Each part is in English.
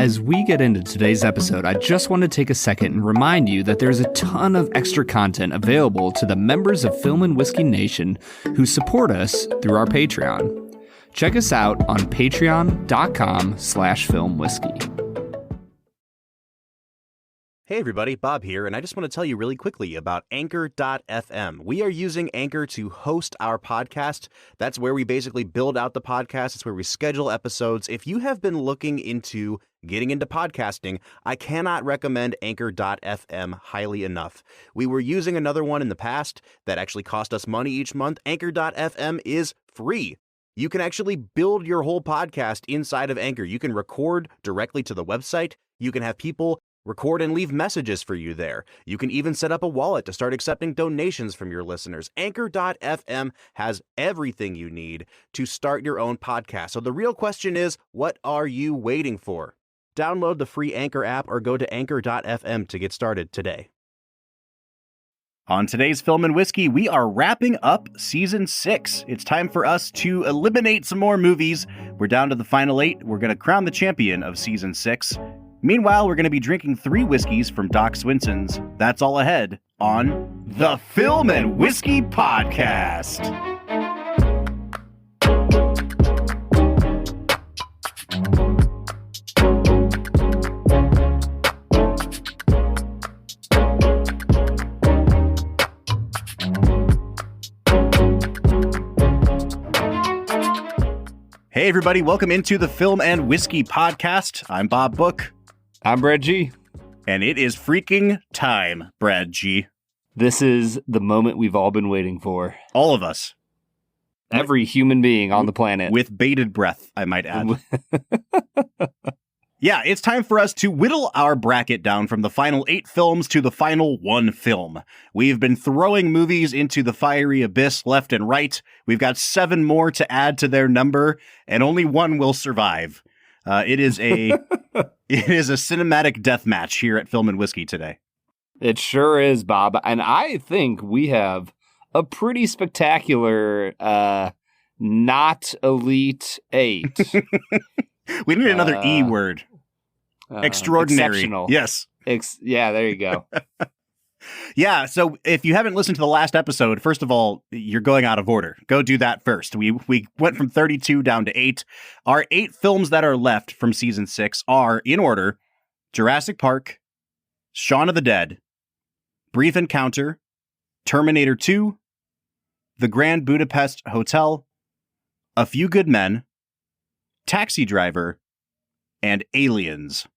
As we get into today's episode, I just want to take a second and remind you that there's a ton of extra content available to the members of Film and Whiskey Nation who support us through our Patreon. Check us out on patreon.com/filmwhiskey. Hey everybody, Bob here, and I just want to tell you really quickly about Anchor.fm. We are using Anchor to host our podcast. That's where we basically build out the podcast. It's where we schedule episodes. If you have been looking into getting into podcasting, I cannot recommend Anchor.fm highly enough. We were using another one in the past that actually cost us money each month. Anchor.fm is free. You can actually build your whole podcast inside of Anchor. You can record directly to the website. You can have people record and leave messages for you there. You can even set up a wallet to start accepting donations from your listeners. Anchor.fm has everything you need to start your own podcast. So the real question is, what are you waiting for? Download the free Anchor app or go to Anchor.fm to get started today. On today's Film and Whiskey, we are wrapping up Season 6. It's time for us to eliminate some more movies. We're down to the final 8. We're going to crown the champion of Season 6. Meanwhile, we're going to be drinking 3 whiskeys from Doc Swinson's. That's all ahead on the Film and Whiskey Podcast. Hey everybody, welcome into the Film and Whiskey Podcast. I'm Bob Book. I'm Brad G. And it is freaking time, Brad G. This is the moment we've all been waiting for. All of us. Every human being on the planet. With bated breath, I might add. Yeah, it's time for us to whittle our bracket down from the final 8 films to the final 1 film. We've been throwing movies into the fiery abyss left and right. We've got 7 more to add to their number, and only 1 will survive. It is a cinematic death match here at Film and Whiskey today. It sure is, Bob. And I think we have a pretty spectacular not elite 8. We need another E word. Extraordinary. Exceptional. Yes. Yeah, there you go. Yeah, so if you haven't listened to the last episode, first of all, you're going out of order. Go do that first. We went from 32 down to 8. Our 8 films that are left from Season 6 are, in order, Jurassic Park, Shaun of the Dead, Brief Encounter, Terminator 2, The Grand Budapest Hotel, A Few Good Men, Taxi Driver, and Aliens.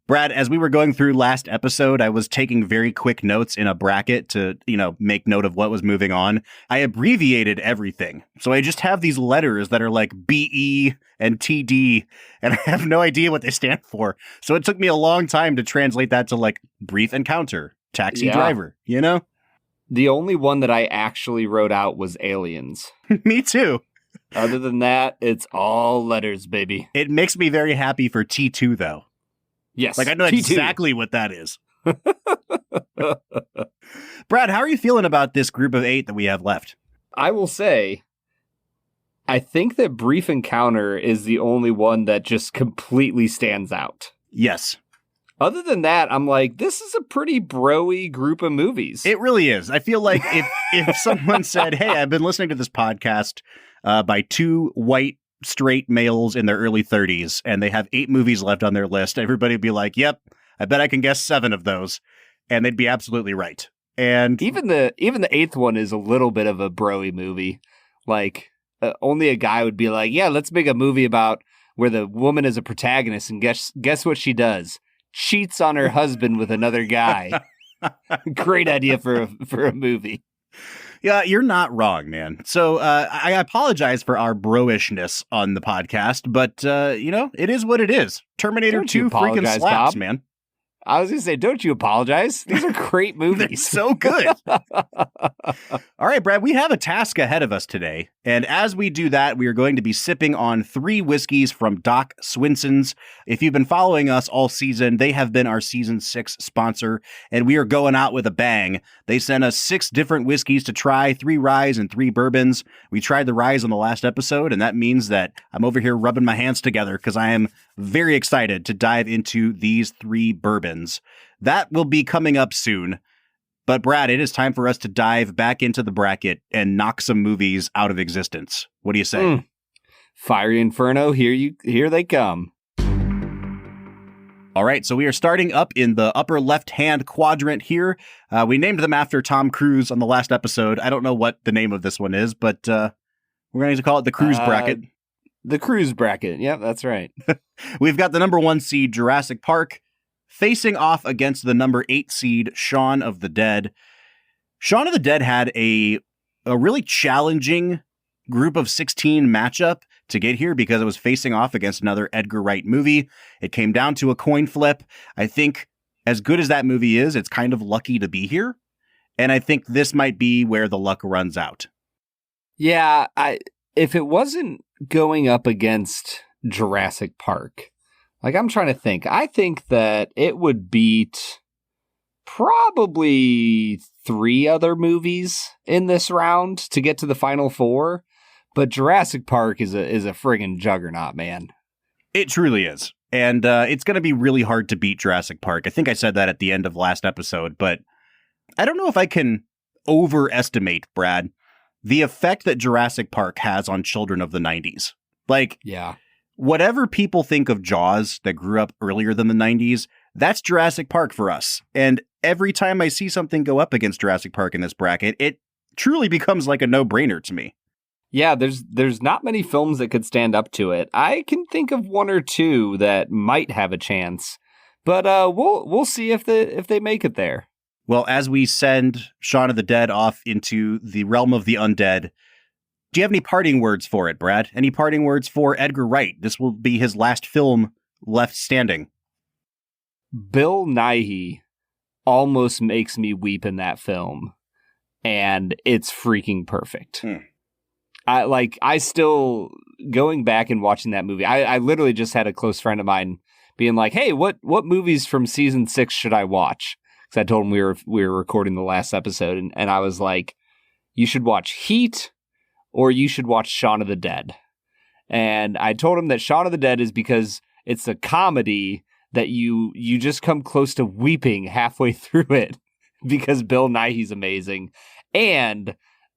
Brad, as we were going through last episode, I was taking very quick notes in a bracket to, make note of what was moving on. I abbreviated everything. So I just have these letters that are like BE and TD, and I have no idea what they stand for. So it took me a long time to translate that to like Brief Encounter, Taxi Driver, The only one that I actually wrote out was Aliens. Me too. Other than that, it's all letters, baby. It makes me very happy for T2, though. Yes. Like, I know T2. exactly what that is. Brad, how are you feeling about this group of 8 that we have left? I will say, I think that Brief Encounter is the only one that just completely stands out. Yes. Other than that, I'm like, this is a pretty bro-y group of movies. It really is. I feel like if someone said, hey, I've been listening to this podcast by 2 white straight males in their early 30s, and they have 8 movies left on their list, everybody would be like, yep, I bet I can guess 7 of those. And they'd be absolutely right. And even the 8th one is a little bit of a bro-y movie. Like, only a guy would be like, yeah, let's make a movie about where the woman is a protagonist, and guess what she does? Cheats on her husband with another guy. Great idea for a movie. Yeah, you're not wrong, man. So I apologize for our bro-ishness on the podcast, but, it is what it is. Terminator 2 freaking slaps, Bob. man. I was going to say, don't you apologize? These are great movies. So good. All right, Brad, we have a task ahead of us today. And as we do that, we are going to be sipping on 3 whiskeys from Doc Swinson's. If you've been following us all season, they have been our season 6 sponsor, and we are going out with a bang. They sent us 6 different whiskeys to try, 3 ryes and 3 bourbons. We tried the ryes on the last episode, and that means that I'm over here rubbing my hands together because I am very excited to dive into these 3 bourbons. That will be coming up soon. But Brad, it is time for us to dive back into the bracket and knock some movies out of existence. What do you say? Fiery Inferno, here they come. All right, so we are starting up in the upper left-hand quadrant here. We named them after Tom Cruise on the last episode. I don't know what the name of this one is, but we're going to call it the Cruise bracket. The Cruise bracket. Yep, that's right. We've got the number 1 seed, Jurassic Park, facing off against the number 8 seed, Shaun of the Dead. Shaun of the Dead had a really challenging group of 16 matchup to get here because it was facing off against another Edgar Wright movie. It came down to a coin flip. I think as good as that movie is, it's kind of lucky to be here. And I think this might be where the luck runs out. Yeah, if it wasn't going up against Jurassic Park, like I'm trying to think, I think that it would beat probably 3 other movies in this round to get to the final 4. But Jurassic Park is a friggin' juggernaut, man. It truly is. And it's going to be really hard to beat Jurassic Park. I think I said that at the end of last episode, but I don't know if I can overestimate, Brad, the effect that Jurassic Park has on children of the 90s. Like, yeah, whatever people think of Jaws that grew up earlier than the 90s, that's Jurassic Park for us. And every time I see something go up against Jurassic Park in this bracket, it truly becomes like a no-brainer to me. Yeah, there's not many films that could stand up to it. I can think of 1 or 2 that might have a chance, but we'll see if they make it there. Well, as we send Shaun of the Dead off into the realm of the undead, do you have any parting words for it, Brad? Any parting words for Edgar Wright? This will be his last film left standing. Bill Nighy almost makes me weep in that film, and it's freaking perfect. I still, going back and watching that movie, I literally just had a close friend of mine being like, hey, what movies from season 6 should I watch? Because I told him we were recording the last episode, and I was like, you should watch Heat or you should watch Shaun of the Dead. And I told him that Shaun of the Dead is because it's a comedy that you just come close to weeping halfway through it because Bill Nighy's amazing. And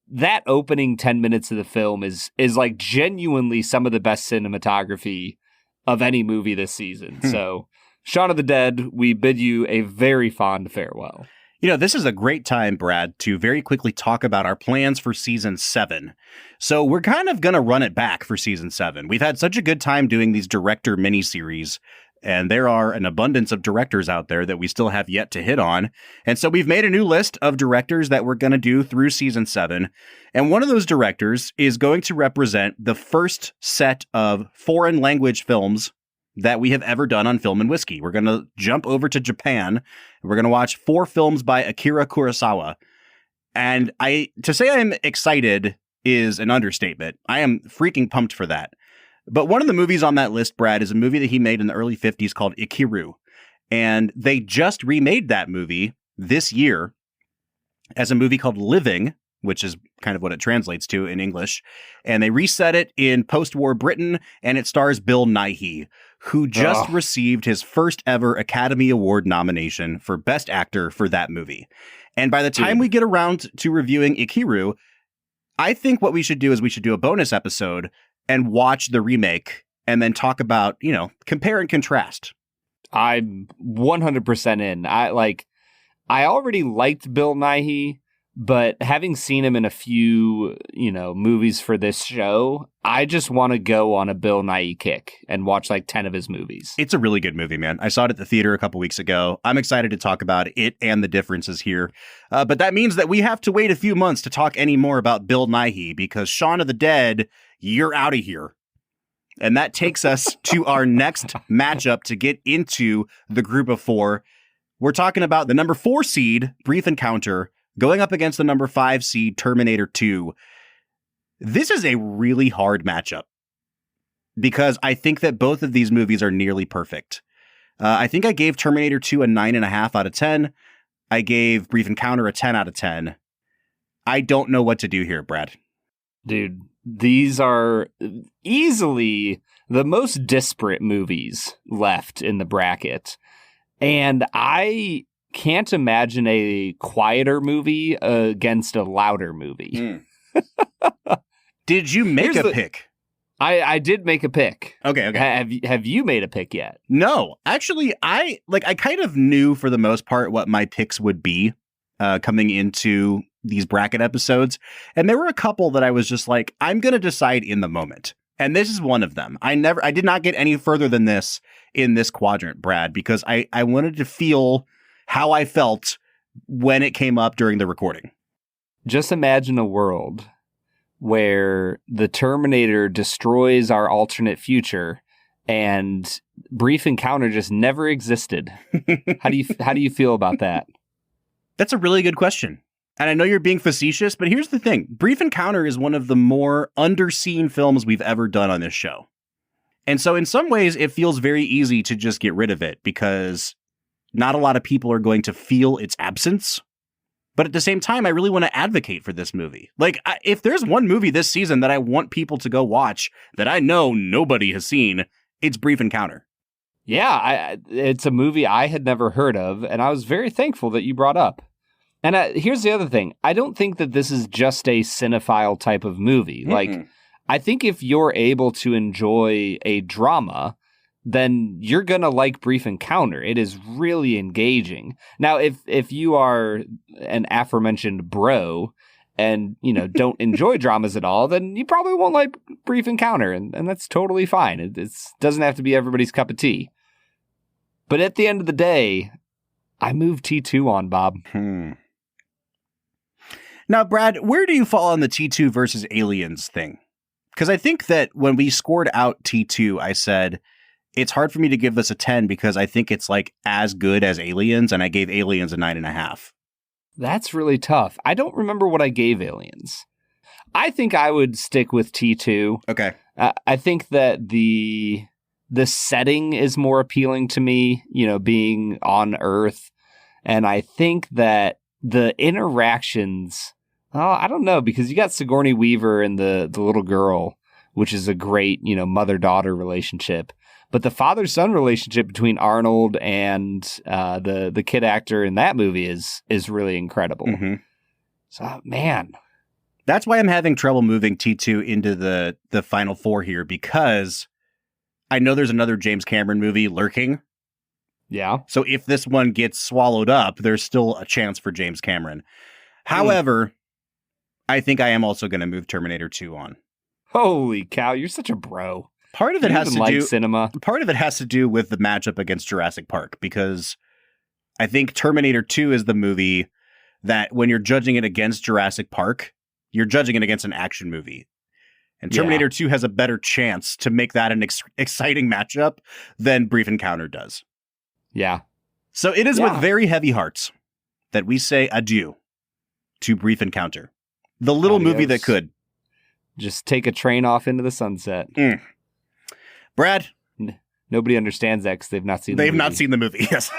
that opening 10 minutes of the film is like genuinely some of the best cinematography of any movie this season. So, Shaun of the Dead, we bid you a very fond farewell. You know, this is a great time, Brad, to very quickly talk about our plans for season 7. So we're kind of going to run it back for season 7. We've had such a good time doing these director miniseries, and there are an abundance of directors out there that we still have yet to hit on. And so we've made a new list of directors that we're going to do through season 7. And one of those directors is going to represent the first set of foreign language films that we have ever done on Film and Whiskey. We're going to jump over to Japan, and we're going to watch 4 films by Akira Kurosawa. And to say I'm excited is an understatement. I am freaking pumped for that. But one of the movies on that list, Brad, is a movie that he made in the early 50s called Ikiru. And they just remade that movie this year as a movie called Living, which is kind of what it translates to in English. And they reset it in post-war Britain, and it stars Bill Nighy, who just received his first ever Academy Award nomination for Best Actor for that movie. And by the time we get around to reviewing Ikiru, I think what we should do is we should do a bonus episode and watch the remake and then talk about, compare and contrast. I'm 100% in. I already liked Bill Nighy, but having seen him in a few, movies for this show, I just want to go on a Bill Nighy kick and watch like 10 of his movies. It's a really good movie, man. I saw it at the theater a couple weeks ago. I'm excited to talk about it and the differences here. But that means that we have to wait a few months to talk any more about Bill Nighy because Shaun of the Dead, you're out of here. And that takes us to our next matchup to get into the group of 4. We're talking about the number 4 seed, Brief Encounter, going up against the number 5 seed, Terminator 2. This is a really hard matchup because I think that both of these movies are nearly perfect. I think I gave Terminator 2 a 9.5 out of 10. I gave Brief Encounter a 10 out of 10. I don't know what to do here, Brad. Dude, these are easily the most disparate movies left in the bracket. And I can't imagine a quieter movie against a louder movie. Did you make a pick? I did make a pick. Okay. Have you made a pick yet? No. Actually, I kind of knew for the most part what my picks would be coming into these bracket episodes. And there were a couple that I was just like, I'm going to decide in the moment. And this is one of them. I did not get any further than this in this quadrant, Brad, because I wanted to feel how I felt when it came up during the recording. Just imagine a world where the Terminator destroys our alternate future and Brief Encounter just never existed. How do you feel about that? That's a really good question. And I know you're being facetious, but here's the thing. Brief Encounter is one of the more underseen films we've ever done on this show. And so in some ways, it feels very easy to just get rid of it because not a lot of people are going to feel its absence. But at the same time, I really want to advocate for this movie. Like, if there's one movie this season that I want people to go watch that I know nobody has seen, it's Brief Encounter. Yeah, it's a movie I had never heard of, and I was very thankful that you brought up. And here's the other thing. I don't think that this is just a cinephile type of movie. Mm-hmm. Like, I think if you're able to enjoy a drama, then you're going to like Brief Encounter. It is really engaging. Now, if you are an aforementioned bro and, don't enjoy dramas at all, then you probably won't like Brief Encounter, and that's totally fine. It doesn't have to be everybody's cup of tea. But at the end of the day, I moved T2 on, Bob. Now, Brad, where do you fall on the T2 versus Aliens thing? Because I think that when we scored out T2, I said, it's hard for me to give this a 10 because I think it's like as good as Aliens, and I gave Aliens a 9.5. That's really tough. I don't remember what I gave Aliens. I think I would stick with T2. Okay. I think that the setting is more appealing to me, being on Earth. And I think that the interactions, I don't know, because you got Sigourney Weaver and the little girl, which is a great, mother-daughter relationship. But the father-son relationship between Arnold and the kid actor in that movie is really incredible. Mm-hmm. So, man. That's why I'm having trouble moving T2 into the final four here, because I know there's another James Cameron movie lurking. Yeah. So if this one gets swallowed up, there's still a chance for James Cameron. However, I think I am also going to move Terminator 2 on. Holy cow, you're such a bro. Part of it has to do cinema. Part of it has to do with the matchup against Jurassic Park, because I think Terminator 2 is the movie that when you're judging it against Jurassic Park, you're judging it against an action movie. And Terminator 2 has a better chance to make that an exciting matchup than Brief Encounter does. Yeah. So it is with very heavy hearts that we say adieu to Brief Encounter. The little movie that could. Just take a train off into the sunset. Brad? Nobody understands that because they've not seen the movie. They've not seen the movie, yes.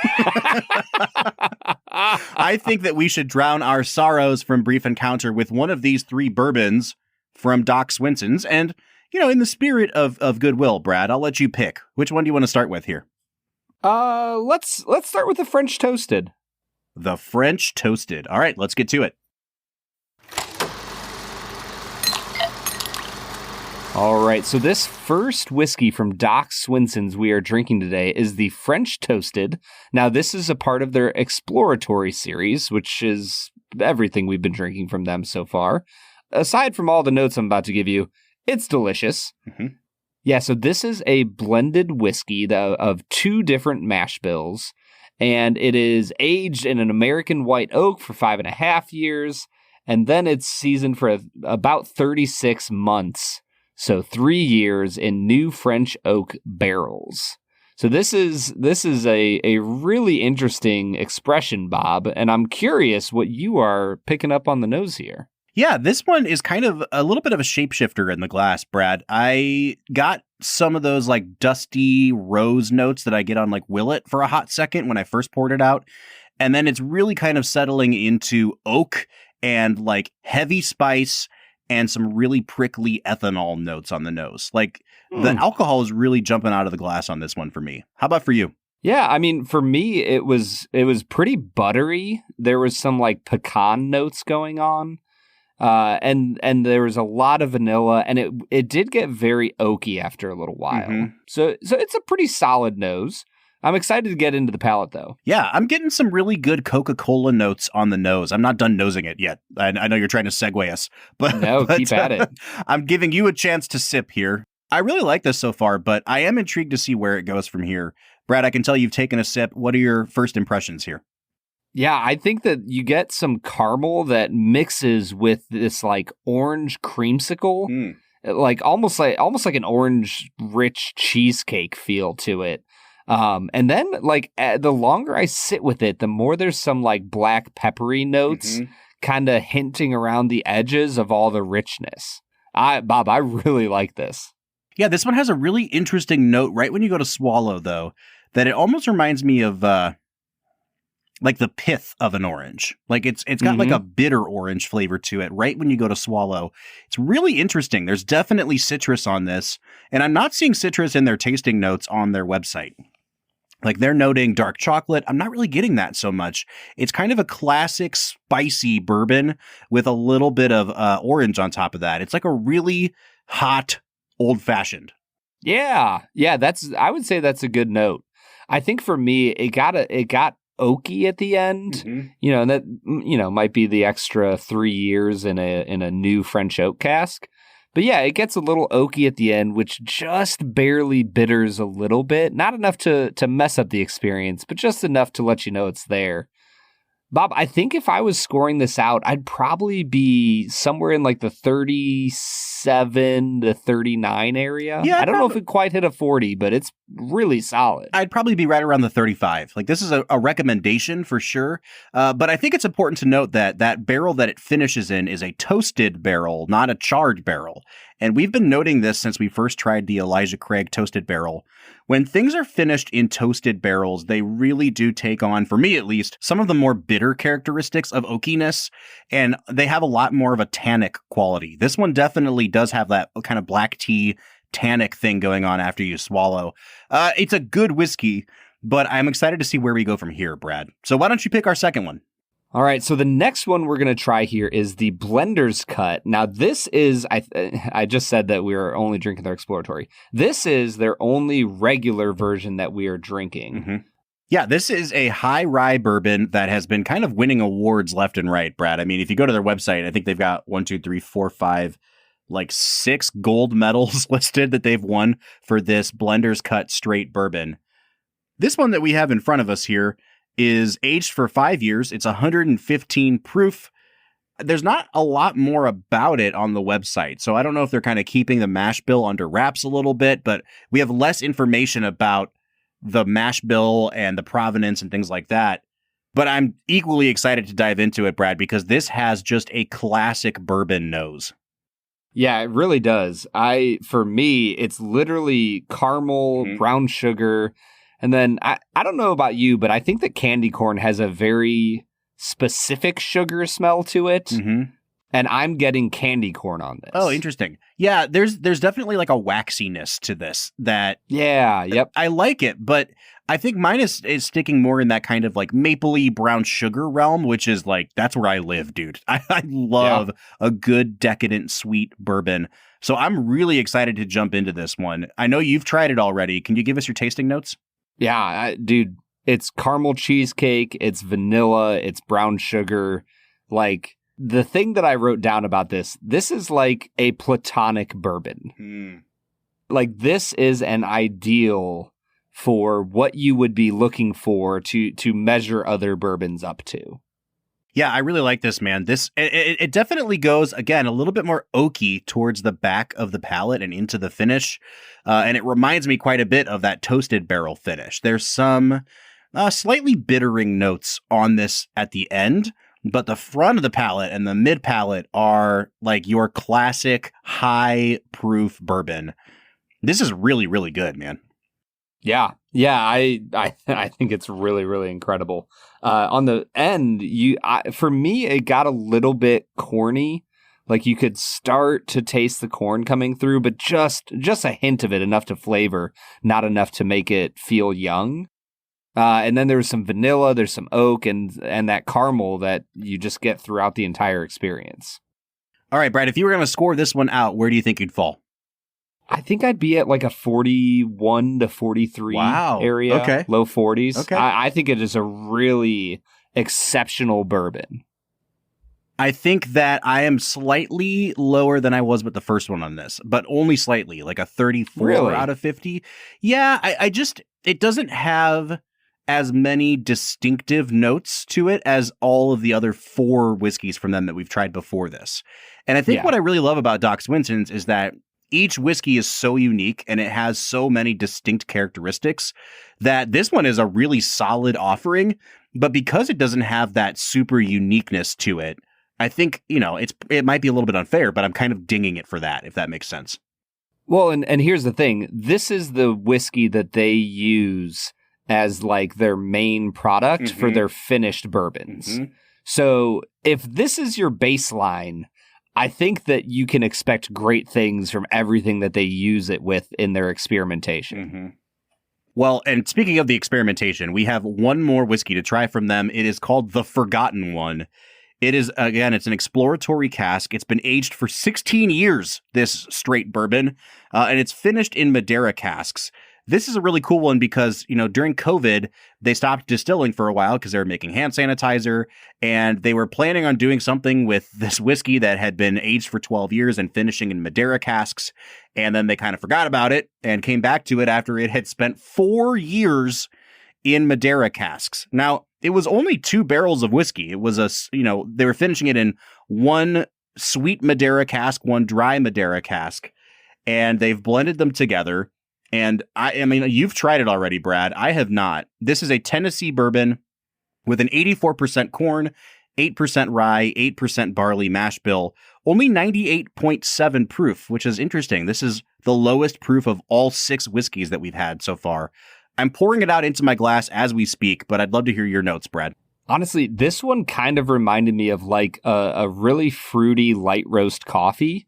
I think that we should drown our sorrows from Brief Encounter with one of these three bourbons from Doc Swinson's. And, in the spirit of goodwill, Brad, I'll let you pick. Which one do you want to start with here? Let's start with the French Toasted. The French Toasted. All right, let's get to it. All right, so this first whiskey from Doc Swinson's we are drinking today is the French Toasted. Now, this is a part of their exploratory series, which is everything we've been drinking from them so far. Aside from all the notes I'm about to give you, it's delicious. Mm-hmm. Yeah, so this is a blended whiskey of two different mash bills, and it is aged in an American white oak for 5.5 years, and then it's seasoned for about 36 months. So 3 years in new French oak barrels. So this is a really interesting expression, Bob, and I'm curious what you are picking up on the nose here. Yeah, this one is kind of a little bit of a shapeshifter in the glass, Brad. I got some of those like dusty rose notes that I get on like Willet for a hot second when I first poured it out. And then it's really kind of settling into oak and like heavy spice and some really prickly ethanol notes on the nose. Like the alcohol is really jumping out of the glass on this one for me. How about for you? Yeah, I mean, for me, it was pretty buttery. There was some like pecan notes going on, and there was a lot of vanilla, and it did get very oaky after a little while. So it's a pretty solid nose. I'm excited to get into the palate, though. Yeah, I'm getting some really good Coca-Cola notes on the nose. I'm not done nosing it yet. I know you're trying to segue us, but keep at it. I'm giving you a chance to sip here. I really like this so far, but I am intrigued to see where it goes from here. Brad, I can tell you've taken a sip. What are your first impressions here? Yeah, I think that you get some caramel that mixes with this like orange creamsicle, like almost like an orange rich cheesecake feel to it. And then like the longer I sit with it, the more there's some like black peppery notes kind of hinting around the edges of all the richness. Bob, I really like this. Yeah, this one has a really interesting note right when you go to swallow, though, that it almost reminds me of like the pith of an orange. Like it's got like a bitter orange flavor to it right when you go to swallow. It's really interesting. There's definitely citrus on this, and I'm not seeing citrus in their tasting notes on their website. Like they're noting dark chocolate. I'm not really getting that so much. It's kind of a classic spicy bourbon with a little bit of orange on top of that. It's like a really hot old fashioned. Yeah. I would say that's a good note. I think for me, it got oaky at the end, and that, might be the extra 3 years in a new French oak cask. But yeah, it gets a little oaky at the end, which just barely bitters a little bit. Not enough to mess up the experience, but just enough to let you know it's there. Bob, I think if I was scoring this out, I'd probably be somewhere in like the 37 to 39 area. Yeah, I don't know if it quite hit a 40, but it's really solid. I'd probably be right around the 35. Like this is a recommendation for sure. But I think it's important to note that that barrel that it finishes in is a toasted barrel, not a charred barrel. And we've been noting this since we first tried the Elijah Craig toasted barrel. When things are finished in toasted barrels, they really do take on, for me at least, some of the more bitter characteristics of oakiness, and they have a lot more of a tannic quality. This one definitely does have that kind of black tea tannic thing going on after you swallow. It's a good whiskey, but I'm excited to see where we go from here, Brad. So why don't you pick our second one? All right, so the next one we're going to try here is the Blender's Cut. Now, this is, I just said that we are only drinking their exploratory. This is their only regular version that we are drinking. Yeah, this is a high rye bourbon that has been kind of winning awards left and right, Brad. I mean, if you go to their website, I think they've got 6 gold medals listed that they've won for this Blender's Cut straight bourbon. This one that we have in front of us here is aged for 5 years. It's 115 proof. There's not a lot more about it on the website, so I don't know if they're kind of keeping the mash bill under wraps a little bit, but we have less information about the mash bill and the provenance and things like that. But I'm equally excited to dive into it, Brad, because this has just a classic bourbon nose. Yeah, it really does. For me, it's literally caramel, brown sugar. And then I don't know about you, but I think that candy corn has a very specific sugar smell to it. And I'm getting candy corn on this. Oh, interesting. Yeah, there's definitely like a waxiness to this that... Yeah, yep. I like it, but I think mine is sticking more in that kind of like mapley brown sugar realm, which is like, that's where I live, dude. I love a good decadent sweet bourbon. So I'm really excited to jump into this one. I know you've tried it already. Can you give us your tasting notes? Yeah, dude, it's caramel cheesecake, it's vanilla, it's brown sugar. Like, the thing that I wrote down about this is like a platonic bourbon. Like, this is an ideal for what you would be looking for to measure other bourbons up to. Yeah, I really like this, man. It definitely goes, again, a little bit more oaky towards the back of the palate and into the finish. And it reminds me quite a bit of that toasted barrel finish. There's some slightly bittering notes on this at the end, but the front of the palate and the mid palate are like your classic high proof bourbon. This is really, really good, man. Yeah, I think it's really, really incredible. On the end, for me, it got a little bit corny. Like you could start to taste the corn coming through, but just a hint of it, enough to flavor, not enough to make it feel young. And then there's some vanilla, there's some oak, and that caramel that you just get throughout the entire experience. All right, Brad, if you were going to score this one out, where do you think you'd fall? I think I'd be at like a 41 to 43 area, Okay. Low 40s. Okay. I think it is a really exceptional bourbon. I think that I am slightly lower than I was with the first one on this, but only slightly, like a 34 out of 50. Yeah, I just, it doesn't have as many distinctive notes to it as all of the other 4 whiskeys from them that we've tried before this. And I think what I really love about Doc Swinson's is that each whiskey is so unique and it has so many distinct characteristics that this one is a really solid offering. But because it doesn't have that super uniqueness to it, I think, it might be a little bit unfair, but I'm kind of dinging it for that, if that makes sense. Well, and here's the thing. This is the whiskey that they use as like their main product for their finished bourbons. So if this is your baseline, I think that you can expect great things from everything that they use it with in their experimentation. Well, and speaking of the experimentation, we have one more whiskey to try from them. It is called The Forgotten One. It is, again, it's an exploratory cask. It's been aged for 16 years, this straight bourbon, and it's finished in Madeira casks. This is a really cool one because, during COVID, they stopped distilling for a while because they were making hand sanitizer, and they were planning on doing something with this whiskey that had been aged for 12 years and finishing in Madeira casks, and then they kind of forgot about it and came back to it after it had spent 4 years in Madeira casks. Now, it was only 2 barrels of whiskey. It was they were finishing it in one sweet Madeira cask, one dry Madeira cask, and they've blended them together. And I mean, you've tried it already, Brad. I have not. This is a Tennessee bourbon with an 84% corn, 8% rye, 8% barley mash bill, only 98.7 proof, which is interesting. This is the lowest proof of all 6 whiskeys that we've had so far. I'm pouring it out into my glass as we speak, but I'd love to hear your notes, Brad. Honestly, this one kind of reminded me of like a really fruity light roast coffee.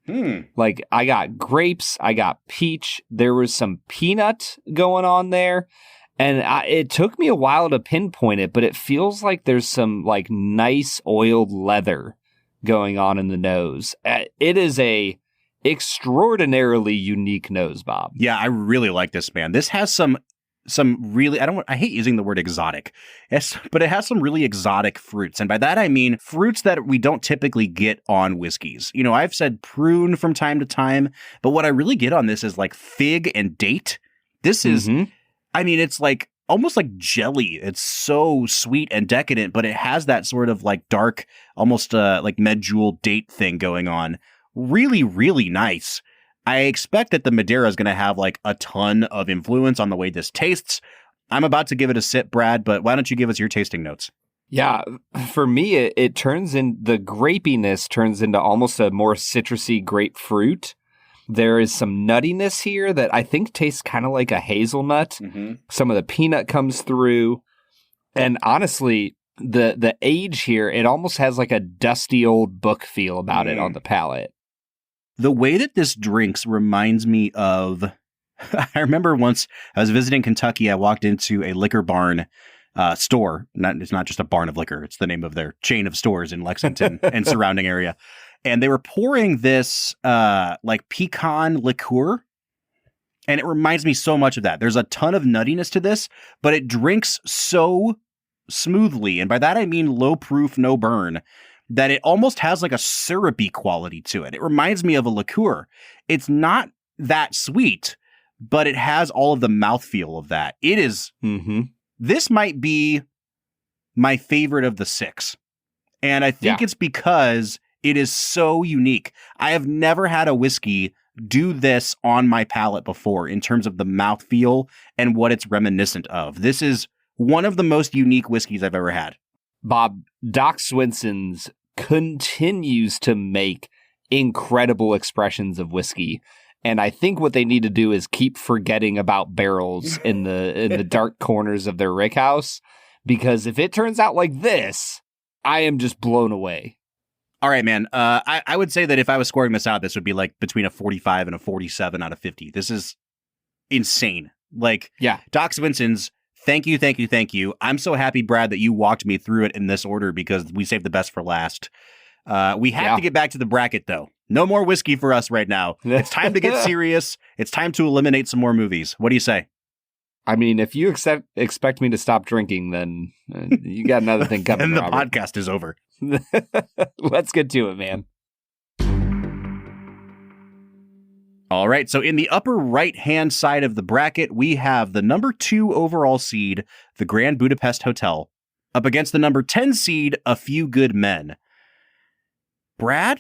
Like I got grapes, I got peach, there was some peanut going on there. And it took me a while to pinpoint it, but it feels like there's some like nice oiled leather going on in the nose. It is a extraordinarily unique nose, Bob. Yeah, I really like this, man. This has some really, I hate using the word exotic, but it has some really exotic fruits. And by that, I mean fruits that we don't typically get on whiskeys. I've said prune from time to time, but what I really get on this is like fig and date. This is, I mean, it's like almost like jelly. It's so sweet and decadent, but it has that sort of like dark, almost like medjool date thing going on. Really, really nice. I expect that the Madeira is going to have like a ton of influence on the way this tastes. I'm about to give it a sip, Brad, but why don't you give us your tasting notes? Yeah, for me, it turns in, the grapiness turns into almost a more citrusy grapefruit. There is some nuttiness here that I think tastes kind of like a hazelnut. Some of the peanut comes through. And honestly, the age here, it almost has like a dusty old book feel about it on the palate. The way that this drinks reminds me of, I remember once I was visiting Kentucky, I walked into a liquor barn store. It's not just a barn of liquor. It's the name of their chain of stores in Lexington and surrounding area. And they were pouring this like pecan liqueur. And it reminds me so much of that. There's a ton of nuttiness to this, but it drinks so smoothly. And by that, I mean low proof, no burn, that it almost has like a syrupy quality to it. It reminds me of a liqueur. It's not that sweet, but it has all of the mouthfeel of that. It is, this might be my favorite of the 6. And I think it's because it is so unique. I have never had a whiskey do this on my palate before in terms of the mouthfeel and what it's reminiscent of. This is one of the most unique whiskeys I've ever had. Bob, Doc Swinson's continues to make incredible expressions of whiskey. And I think what they need to do is keep forgetting about barrels in the dark corners of their rickhouse, because if it turns out like this, I am just blown away. All right, man. I would say that if I was scoring this out, this would be like between a 45 and a 47 out of 50. This is insane. Like, Yeah. Doc Swinson's thank you, thank you, thank you. I'm so happy, Brad, that you walked me through it in this order because we saved the best for last. We have to get back to the bracket, though. No more whiskey for us right now. It's time to get serious. It's time to eliminate some more movies. What do you say? I mean, if you expect me to stop drinking, then you got another thing coming. And the Robert. podcast is over. Let's get to it, man. All right, so in the upper right-hand side of the bracket, we have the number 2 overall seed, the Grand Budapest Hotel, up against the number 10 seed, A Few Good Men. Brad,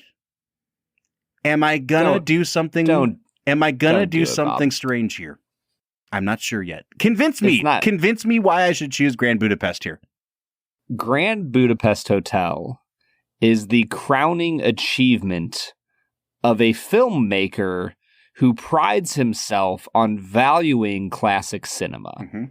am I gonna do something? Am I gonna do something strange here? I'm not sure yet. Convince me. Convince me why I should choose Grand Budapest here. Grand Budapest Hotel is the crowning achievement of a filmmaker who prides himself on valuing classic cinema. Mm-hmm.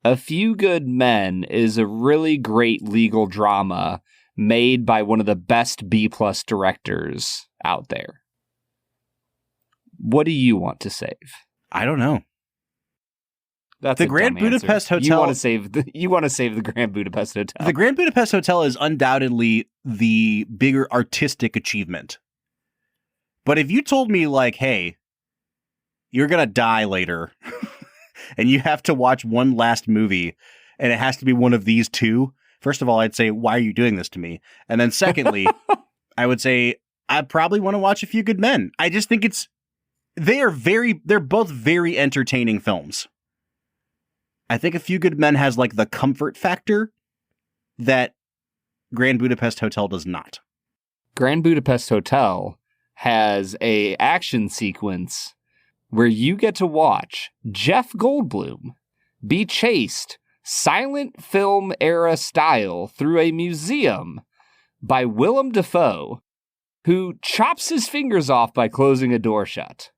A Few Good Men is a really great legal drama made by one of the best B-plus directors out there. What do you want to save? I don't know. That's the Grand Budapest Hotel. You want to save the Grand Budapest Hotel. The Grand Budapest Hotel is undoubtedly the bigger artistic achievement. But if you told me, like, hey, you're going to die later and you have to watch one last movie and it has to be one of these two, first of all, I'd say, why are you doing this to me? And then secondly, I would say, I probably want to watch A Few Good Men. I just think they're both very entertaining films. I think A Few Good Men has like the comfort factor that Grand Budapest Hotel does not. Grand Budapest Hotel has a action sequence where you get to watch Jeff Goldblum be chased silent film era style through a museum by Willem Dafoe, who chops his fingers off by closing a door shut.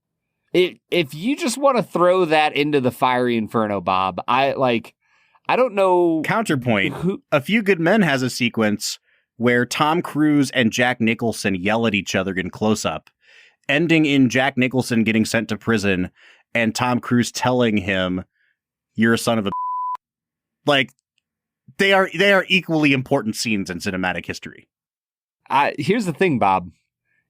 If you just want to throw that into the fiery inferno, Bob, I don't know. Counterpoint. A Few Good Men has a sequence where Tom Cruise and Jack Nicholson yell at each other in close-up, ending in Jack Nicholson getting sent to prison and Tom Cruise telling him, "You're a son of a." Like, they are equally important scenes in cinematic history. Here's the thing, Bob.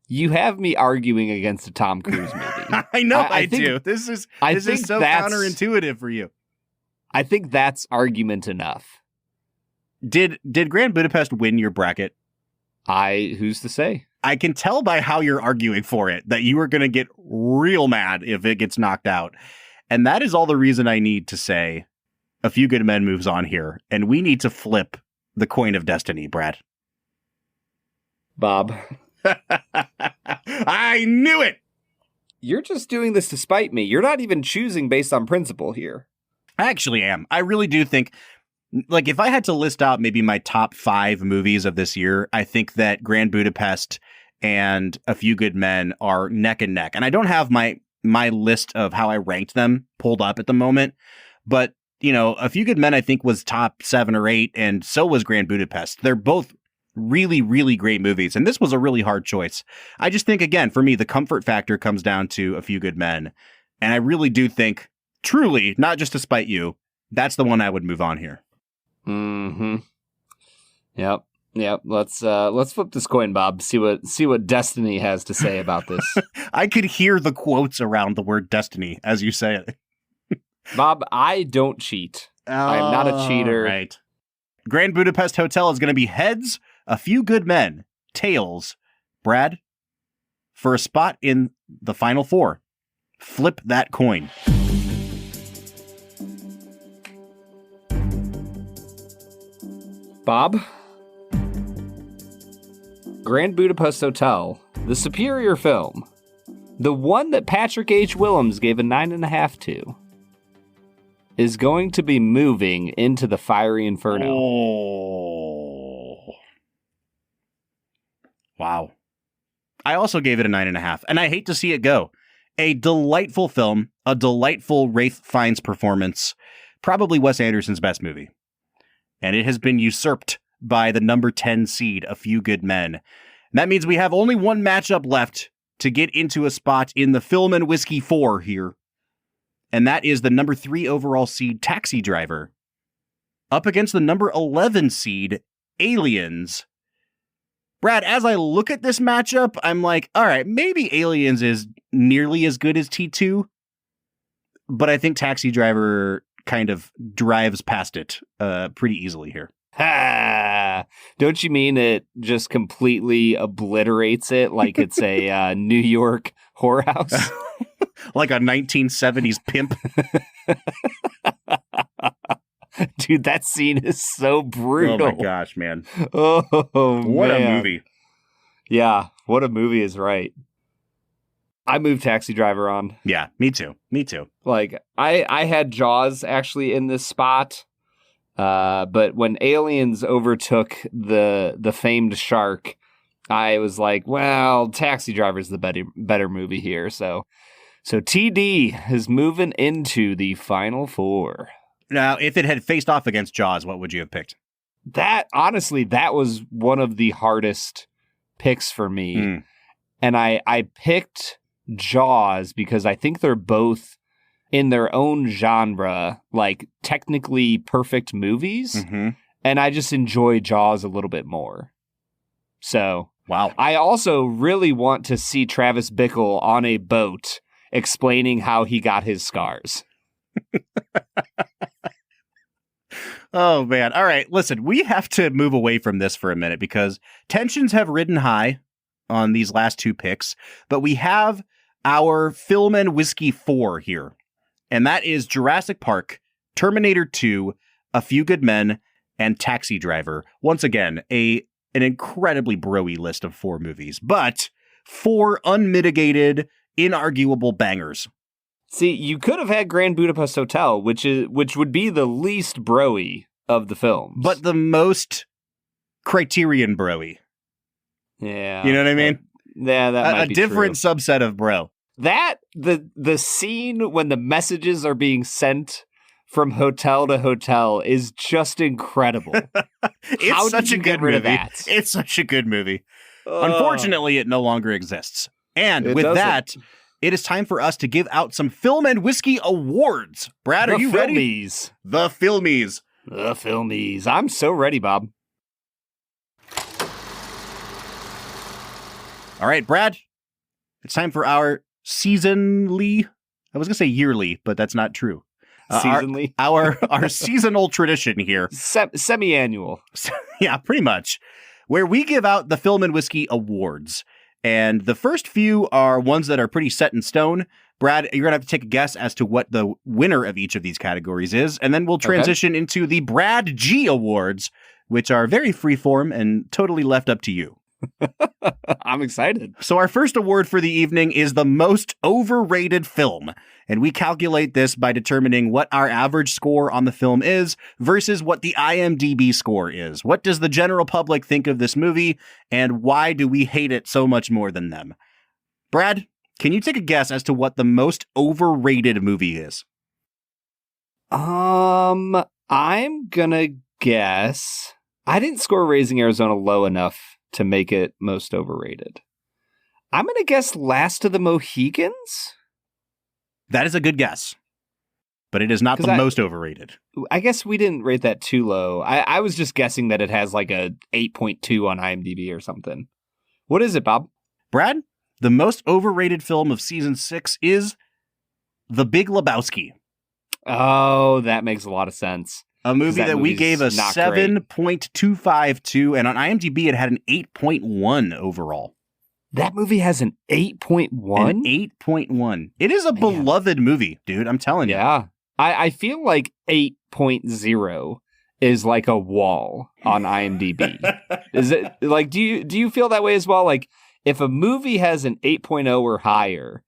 You have me arguing against a Tom Cruise movie. I know I do. This is so counterintuitive for you. I think that's argument enough. Did Grand Budapest win your bracket? Who's to say? I can tell by how you're arguing for it that you are going to get real mad if it gets knocked out. And that is all the reason I need to say A Few Good Men moves on here. And we need to flip the coin of destiny, Brad. Bob. I knew it! You're just doing this to spite me. You're not even choosing based on principle here. I actually am. I really do think, like, if I had to list out maybe my top 5 movies of this year, I think that Grand Budapest and A Few Good Men are neck and neck. And I don't have my list of how I ranked them pulled up at the moment, but, you know, A Few Good Men I think was top 7 or 8, and so was Grand Budapest. They're both really, really great movies. And this was a really hard choice. I just think, again, for me, the comfort factor comes down to A Few Good Men. And I really do think, truly, not just to spite you, that's the one I would move on here. Mm-hmm. Yep. Let's flip this coin, Bob. See what Destiny has to say about this. I could hear the quotes around the word destiny as you say it. Bob, I don't cheat. I am not a cheater. Right. Grand Budapest Hotel is going to be heads, A Few Good Men, tails. Brad, for a spot in the final 4, flip that coin. Bob, Grand Budapest Hotel, the superior film, the one that Patrick H. Willems gave a 9.5 to, is going to be moving into the fiery inferno. Oh. Wow. I also gave it a 9.5, and I hate to see it go. A delightful film, a delightful Ralph Fiennes performance, probably Wes Anderson's best movie. And it has been usurped by the number 10 seed, A Few Good Men. And that means we have only one matchup left to get into a spot in the Film and Whiskey 4 here. And that is the number 3 overall seed, Taxi Driver, up against the number 11 seed, Aliens. Brad, as I look at this matchup, I'm like, all right, maybe Aliens is nearly as good as T2, but I think Taxi Driver kind of drives past it pretty easily here. Ha! Don't you mean it just completely obliterates it like it's a New York whorehouse? Like a 1970s pimp. Dude, that scene is so brutal. Oh my gosh, man. Oh, what man. a movie. Yeah, what a movie is right. I moved Taxi Driver on. Yeah, me too. Like, I had Jaws actually in this spot, but when Aliens overtook the famed shark, I was like, well, Taxi Driver's the better movie here. So TD is moving into the final 4. Now, if it had faced off against Jaws, what would you have picked? That was one of the hardest picks for me. And I picked Jaws because I think they're both in their own genre, like technically perfect movies. Mm-hmm. And I just enjoy Jaws a little bit more. So, wow. I also really want to see Travis Bickle on a boat explaining how he got his scars. Oh, man. All right. Listen, we have to move away from this for a minute because tensions have ridden high on these last 2 picks, but we have our Film and Whiskey 4 here, and that is Jurassic Park, Terminator 2, A Few Good Men, and Taxi Driver. Once again, an incredibly bro-y list of 4 movies, but 4 unmitigated, inarguable bangers. See, you could have had Grand Budapest Hotel, which would be the least bro-y of the films. But the most Criterion bro-y. Yeah. You know what I mean? Yeah, that might be a different true. subset of bro. That, the scene when the messages are being sent from hotel to hotel is just incredible. It's such a good movie. That? It's such a good movie. Unfortunately, it no longer exists. And with that, it is time for us to give out some Film and Whiskey awards. Brad, are you ready? The Filmies. The Filmies. I'm so ready, Bob. All right, Brad. It's time for our seasonally. I was going to say yearly, but that's not true. Seasonally? Our seasonal tradition here. Semi-annual. Yeah, pretty much. Where we give out the Film and Whiskey awards. And the first few are ones that are pretty set in stone. Brad, you're going to have to take a guess as to what the winner of each of these categories is. And then we'll transition into the Brad G Awards, which are very freeform and totally left up to you. I'm excited. So our first award for the evening is the most overrated film. And we calculate this by determining what our average score on the film is versus what the IMDb score is. What does the general public think of this movie, and why do we hate it so much more than them? Brad, can you take a guess as to what the most overrated movie is? I'm gonna guess. I didn't score Raising Arizona low enough to make it most overrated. I'm gonna guess Last of the Mohicans? That is a good guess, but it is not the most overrated. I guess we didn't rate that too low. I was just guessing that it has like a 8.2 on IMDb or something. What is it, Bob? Brad, the most overrated film of season 6 is The Big Lebowski. Oh, that makes a lot of sense. A movie that we gave a 7.25 to, and on IMDb it had an 8.1 overall. That movie has an 8.1? An 8.1. It is a beloved movie, dude. I'm telling you. Yeah. I feel like 8.0 is like a wall on IMDb. Is it like, do you feel that way as well? Like, if a movie has an 8.0 or higher,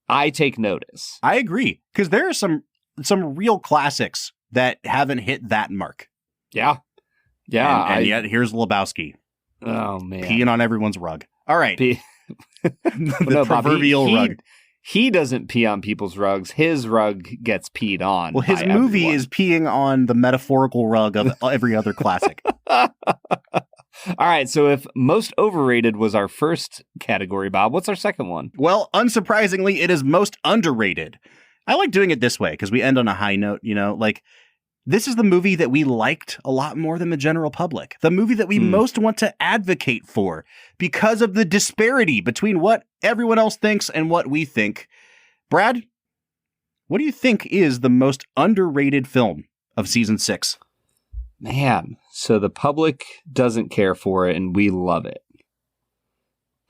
I take notice. I agree, because there are some real classics that haven't hit that mark. Yeah. Yeah. And yet here's Lebowski. Oh, man. Peeing on everyone's rug. All right. The proverbial rug. He doesn't pee on people's rugs. His rug gets peed on. Well, his movie is peeing on the metaphorical rug of every other classic. All right, so if most overrated was our first category, Bob, what's our second one? Well, unsurprisingly, it is most underrated. I like doing it this way because we end on a high note, like this is the movie that we liked a lot more than the general public. The movie that we most want to advocate for because of the disparity between what everyone else thinks and what we think. Brad, what do you think is the most underrated film of season 6? Man, so the public doesn't care for it and we love it.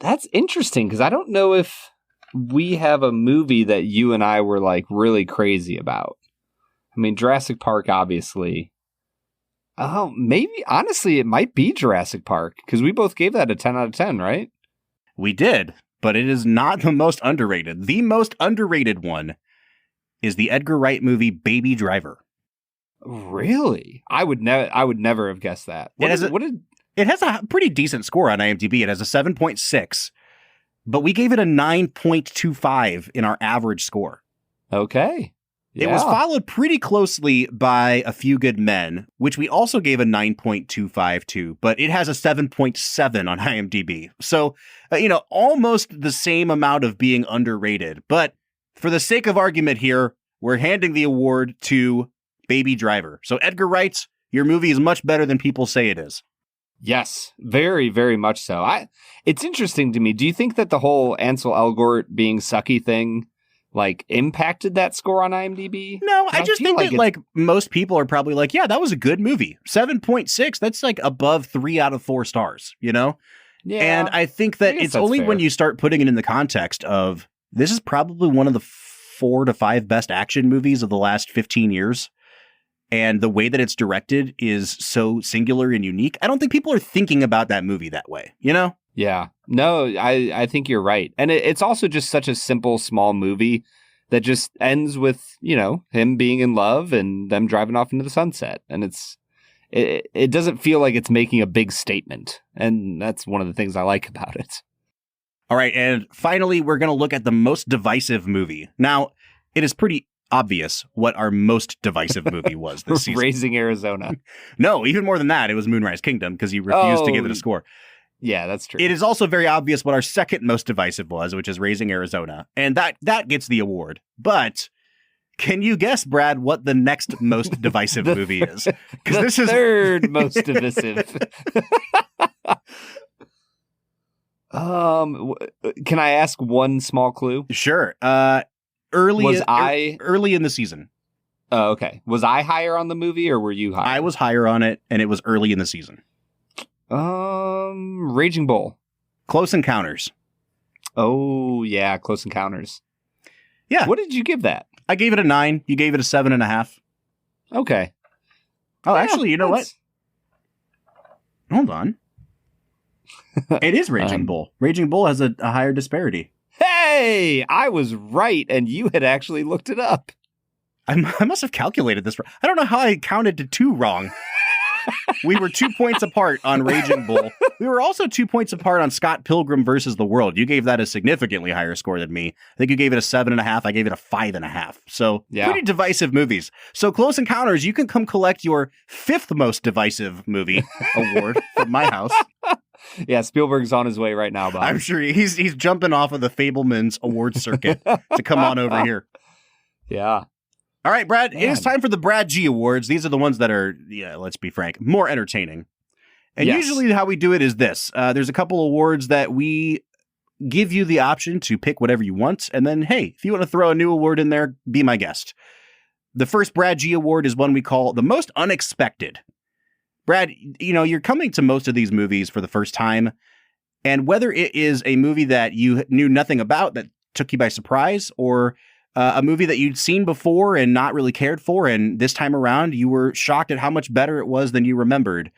That's interesting because I don't know if we have a movie that you and I were like really crazy about. I mean, Jurassic Park, obviously. Oh, maybe, honestly, it might be Jurassic Park because we both gave that a 10 out of 10, right? We did, but it is not the most underrated. The most underrated one is the Edgar Wright movie Baby Driver. Really? I would never have guessed that. It has a pretty decent score on IMDb. It has a 7.6, but we gave it a 9.25 in our average score. Okay. Yeah. It was followed pretty closely by A Few Good Men, which we also gave a 9.25 to, but it has a 7.7 on IMDb. So, almost the same amount of being underrated. But for the sake of argument here, we're handing the award to Baby Driver. So Edgar Wright, your movie is much better than people say it is. Yes, very, very much so. It's interesting to me. Do you think that the whole Ansel Elgort being sucky thing impacted that score on IMDb? No, I just think that most people are probably like, yeah, that was a good movie. 7.6, that's above 3 out of 4 stars, Yeah. And I think that it's only fair when you start putting it in the context of this is probably one of the 4 to 5 best action movies of the last 15 years. And the way that it's directed is so singular and unique. I don't think people are thinking about that movie that way, Yeah. No, I think you're right. And it's also just such a simple, small movie that just ends with, him being in love and them driving off into the sunset. And it doesn't feel like it's making a big statement. And that's one of the things I like about it. All right. And finally, we're going to look at the most divisive movie. Now, it is pretty obvious what our most divisive movie was this season. Raising Arizona. No, even more than that. It was Moonrise Kingdom because you refused to give it a score. Yeah, that's true. It is also very obvious what our second most divisive was, which is Raising Arizona. And that gets the award. But can you guess, Brad, what the next most divisive movie is? Because this is third most divisive. Can I ask one small clue? Sure. Early in the season. Oh, okay. Was I higher on the movie or were you higher? I was higher on it, and it was early in the season. Raging Bull. Close Encounters. Oh, yeah, Close Encounters. Yeah. What did you give that? I gave it a 9. You gave it a 7.5. Okay. Oh, yeah, actually, you know what? Hold on. It is Raging Bull. Raging Bull has a higher disparity. Hey, I was right, and you had actually looked it up. I must have calculated this wrong. I don't know how I counted to 2 wrong. We were 2 points apart on Raging Bull. We were also 2 points apart on Scott Pilgrim versus the World. You gave that a significantly higher score than me. I think you gave it a 7.5. I gave it a 5.5. So pretty divisive movies. So Close Encounters, you can come collect your 5th most divisive movie award from my house. Yeah, Spielberg's on his way right now, Bob. I'm sure he's jumping off of the Fabelman's award circuit to come on over here. Yeah. All right, Brad, It is time for the Brad G Awards. These are the ones that are, let's be frank, more entertaining. And usually how we do it is this. There's a couple awards that we give you the option to pick whatever you want. And then, hey, if you want to throw a new award in there, be my guest. The first Brad G Award is one we call the most unexpected. Brad, you're coming to most of these movies for the first time. And whether it is a movie that you knew nothing about that took you by surprise, or a movie that you'd seen before and not really cared for, and this time around you were shocked at how much better it was than you remembered,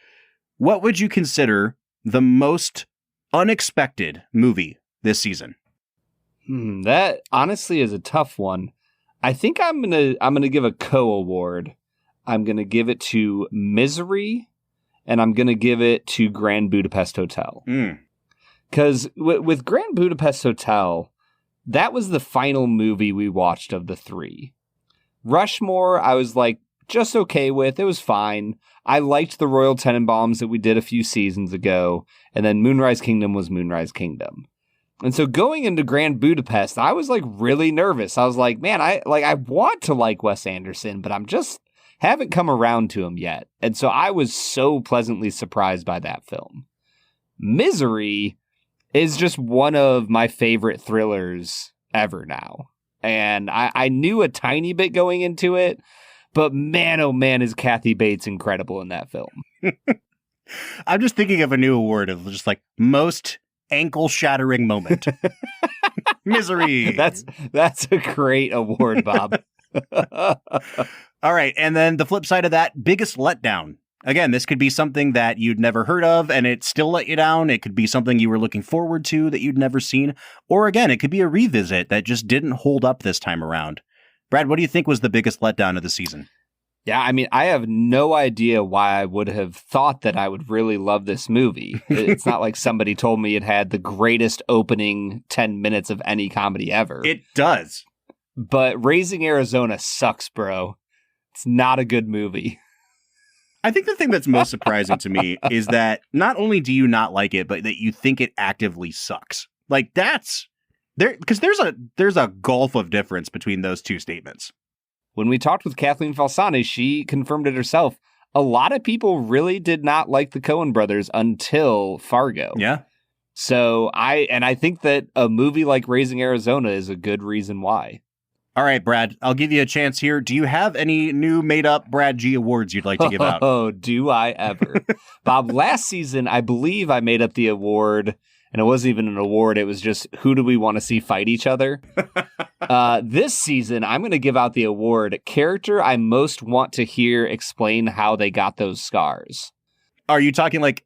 what would you consider the most unexpected movie this season? That honestly is a tough one. I think I'm gonna give a co-award. I'm gonna give it to Misery, and I'm gonna give it to Grand Budapest Hotel. Because with Grand Budapest Hotel, that was the final movie we watched of the 3. Rushmore, I was just okay with. It was fine. I liked the Royal Tenenbaums that we did a few seasons ago, and then Moonrise Kingdom was Moonrise Kingdom. And so going into Grand Budapest, I was like really nervous. I was like, man, I want to like Wes Anderson, but I'm just haven't come around to him yet. And so I was so pleasantly surprised by that film. Misery is just one of my favorite thrillers ever now. And I knew a tiny bit going into it, but man, oh man, is Kathy Bates incredible in that film. I'm just thinking of a new award of just like most ankle-shattering moment. Misery. That's a great award, Bob. All right, and then the flip side of that, biggest letdown. Again, this could be something that you'd never heard of and it still let you down. It could be something you were looking forward to that you'd never seen. Or again, it could be a revisit that just didn't hold up this time around. Brad, what do you think was the biggest letdown of the season? Yeah, I mean, I have no idea why I would have thought that I would really love this movie. It's not like somebody told me it had the greatest opening 10 minutes of any comedy ever. It does. But Raising Arizona sucks, bro. It's not a good movie. I think the thing that's most surprising to me is that not only do you not like it, but that you think it actively sucks. Like that's there because there's a gulf of difference between those two statements. When we talked with Kathleen Falsani, she confirmed it herself. A lot of people really did not like the Coen brothers until Fargo. Yeah. So I think that a movie like Raising Arizona is a good reason why. All right, Brad, I'll give you a chance here. Do you have any new made-up Brad G awards you'd like to give out? Oh, do I ever. Bob, last season, I believe I made up the award, and it wasn't even an award. It was just, who do we want to see fight each other? This season, I'm going to give out the award, character I most want to hear explain how they got those scars. Are you talking like,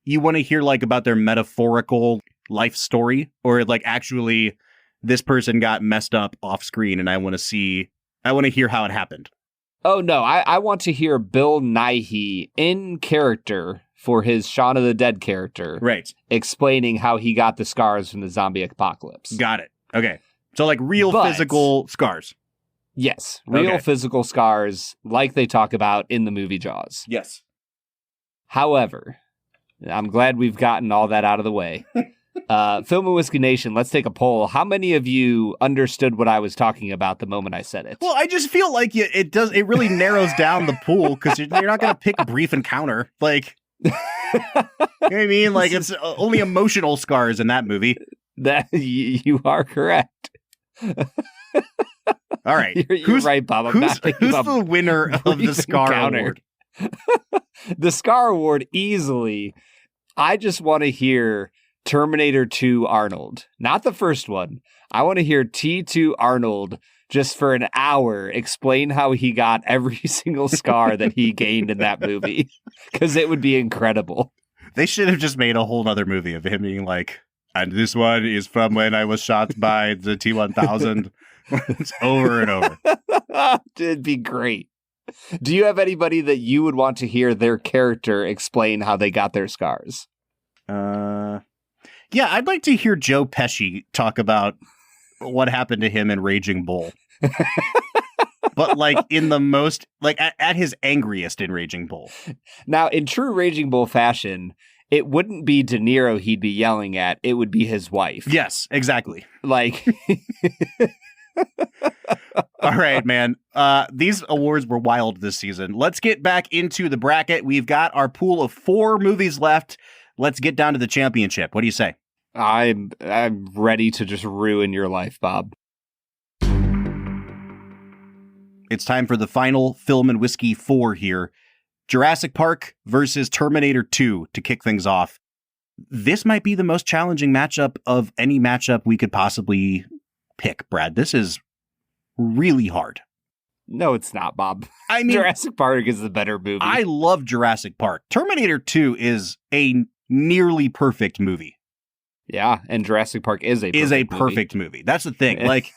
you want to hear like about their metaphorical life story? Or like actually... this person got messed up off screen and I want to hear how it happened. Oh, no, I want to hear Bill Nighy in character for his Shaun of the Dead character. Right. Explaining how he got the scars from the zombie apocalypse. Got it. Okay. So like real physical scars. Yes. Real physical scars like they talk about in the movie Jaws. Yes. However, I'm glad we've gotten all that out of the way. Film and Whiskey Nation, let's take a poll. How many of you understood what I was talking about the moment I said it? Well, I just feel like it really narrows down the pool because you're not going to pick Brief Encounter. Like, you know what I mean? Like, it's only emotional scars in that movie. That you are correct. All right. You're right, Bob. Who's the winner of the Scar Award? The Scar Award, easily. I just want to hear Terminator 2 Arnold. Not the first one. I want to hear T2 Arnold just for an hour explain how he got every single scar that he gained in that movie. Because it would be incredible. They should have just made a whole other movie of him being like, and this one is from when I was shot by the T-1000. It's over and over. It'd be great. Do you have anybody that you would want to hear their character explain how they got their scars? Yeah, I'd like to hear Joe Pesci talk about what happened to him in Raging Bull. But like in the most, like at his angriest in Raging Bull. Now, in true Raging Bull fashion, it wouldn't be De Niro he'd be yelling at. It would be his wife. Yes, exactly. Like... All right, man. These awards were wild this season. Let's get back into the bracket. We've got our pool of 4 movies left. Let's get down to the championship. What do you say? I'm ready to just ruin your life, Bob. It's time for the final Film and Whiskey 4 here. Jurassic Park versus Terminator 2 to kick things off. This might be the most challenging matchup of any matchup we could possibly pick, Brad. This is really hard. No, it's not, Bob. I mean, Jurassic Park is the better movie. I love Jurassic Park. Terminator 2 is a nearly perfect movie. Yeah, and Jurassic Park is a perfect movie. That's the thing. Like,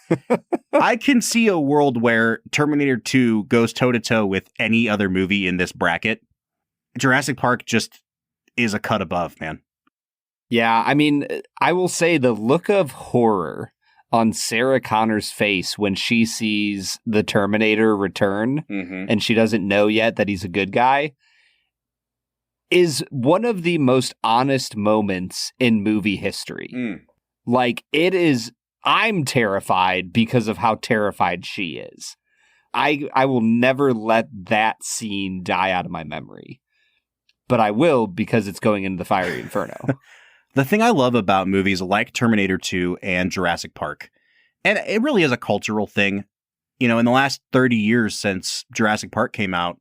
I can see a world where Terminator 2 goes toe-to-toe with any other movie in this bracket. Jurassic Park just is a cut above, man. Yeah, I mean, I will say the look of horror on Sarah Connor's face when she sees the Terminator return and she doesn't know yet that he's a good guy is one of the most honest moments in movie history. Like, it is, I'm terrified because of how terrified she is. I will never let that scene die out of my memory. But I will because it's going into the fiery inferno. The thing I love about movies like Terminator 2 and Jurassic Park, and it really is a cultural thing, you know, in the last 30 years since Jurassic Park came out,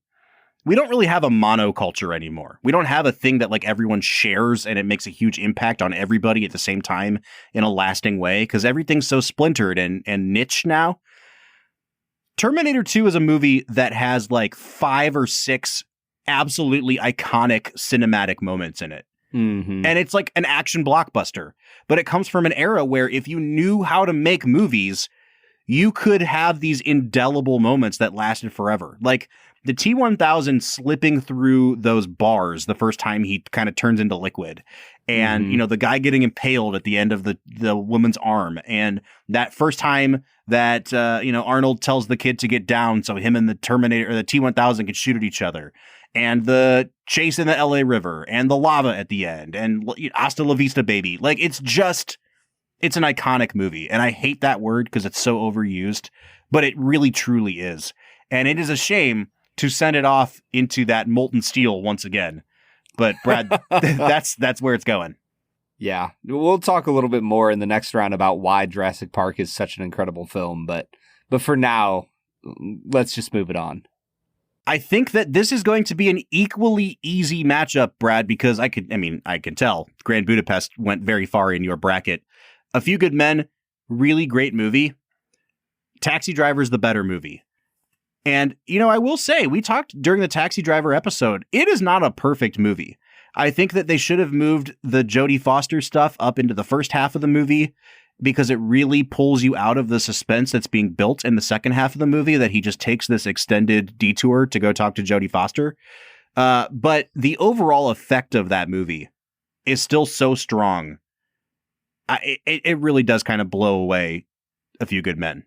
we don't really have a monoculture anymore. We don't have a thing that like everyone shares and it makes a huge impact on everybody at the same time in a lasting way because everything's so splintered and niche now. Terminator 2 is a movie that has like 5 or 6 absolutely iconic cinematic moments in it. And it's like an action blockbuster, but it comes from an era where if you knew how to make movies, you could have these indelible moments that lasted forever. Like the T-1000 slipping through those bars the first time he kind of turns into liquid and, you know, the guy getting impaled at the end of the woman's arm. And that first time that, you know, Arnold tells the kid to get down so him and the Terminator or the T-1000 could shoot at each other. And the chase in the LA River and the lava at the end and Hasta La Vista Baby. Like, it's an iconic movie. And I hate that word because it's so overused, but it really truly is. And it is a shame to send it off into that molten steel once again. But Brad, that's where it's going. Yeah. We'll talk a little bit more in the next round about why Jurassic Park is such an incredible film. But for now, let's just move it on. I think that this is going to be an equally easy matchup, Brad, because I can tell Grand Budapest went very far in your bracket. A Few Good Men, really great movie. Taxi Driver's the better movie. And, you know, I will say, we talked during the Taxi Driver episode, it is not a perfect movie. I think that they should have moved the Jodie Foster stuff up into the first half of the movie because it really pulls you out of the suspense that's being built in the second half of the movie that he just takes this extended detour to go talk to Jodie Foster. But the overall effect of that movie is still so strong. It really does kind of blow away A Few Good Men.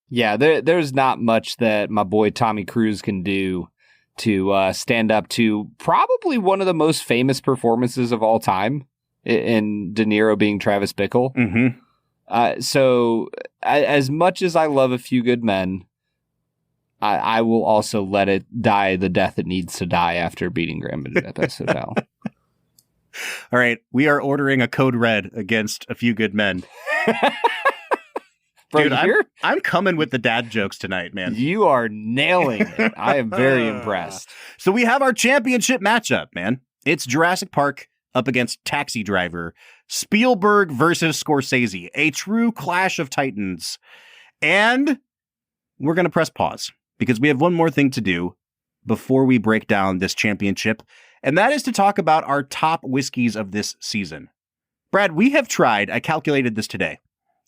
Yeah, there's not much that my boy Tommy Cruise can do to stand up to probably one of the most famous performances of all time in De Niro being Travis Bickle. So as much as I love A Few Good Men, I will also let it die the death it needs to die after beating Grand Budapest Hotel. All right, we are ordering a code red against A Few Good Men. Dude, I'm coming with the dad jokes tonight, man. You are nailing it. I am very impressed. So we have our championship matchup, man. It's Jurassic Park up against Taxi Driver. Spielberg versus Scorsese. A true clash of titans. And we're going to press pause because we have one more thing to do before we break down this championship. And that is to talk about our top whiskeys of this season. Brad, we have tried, I calculated this today.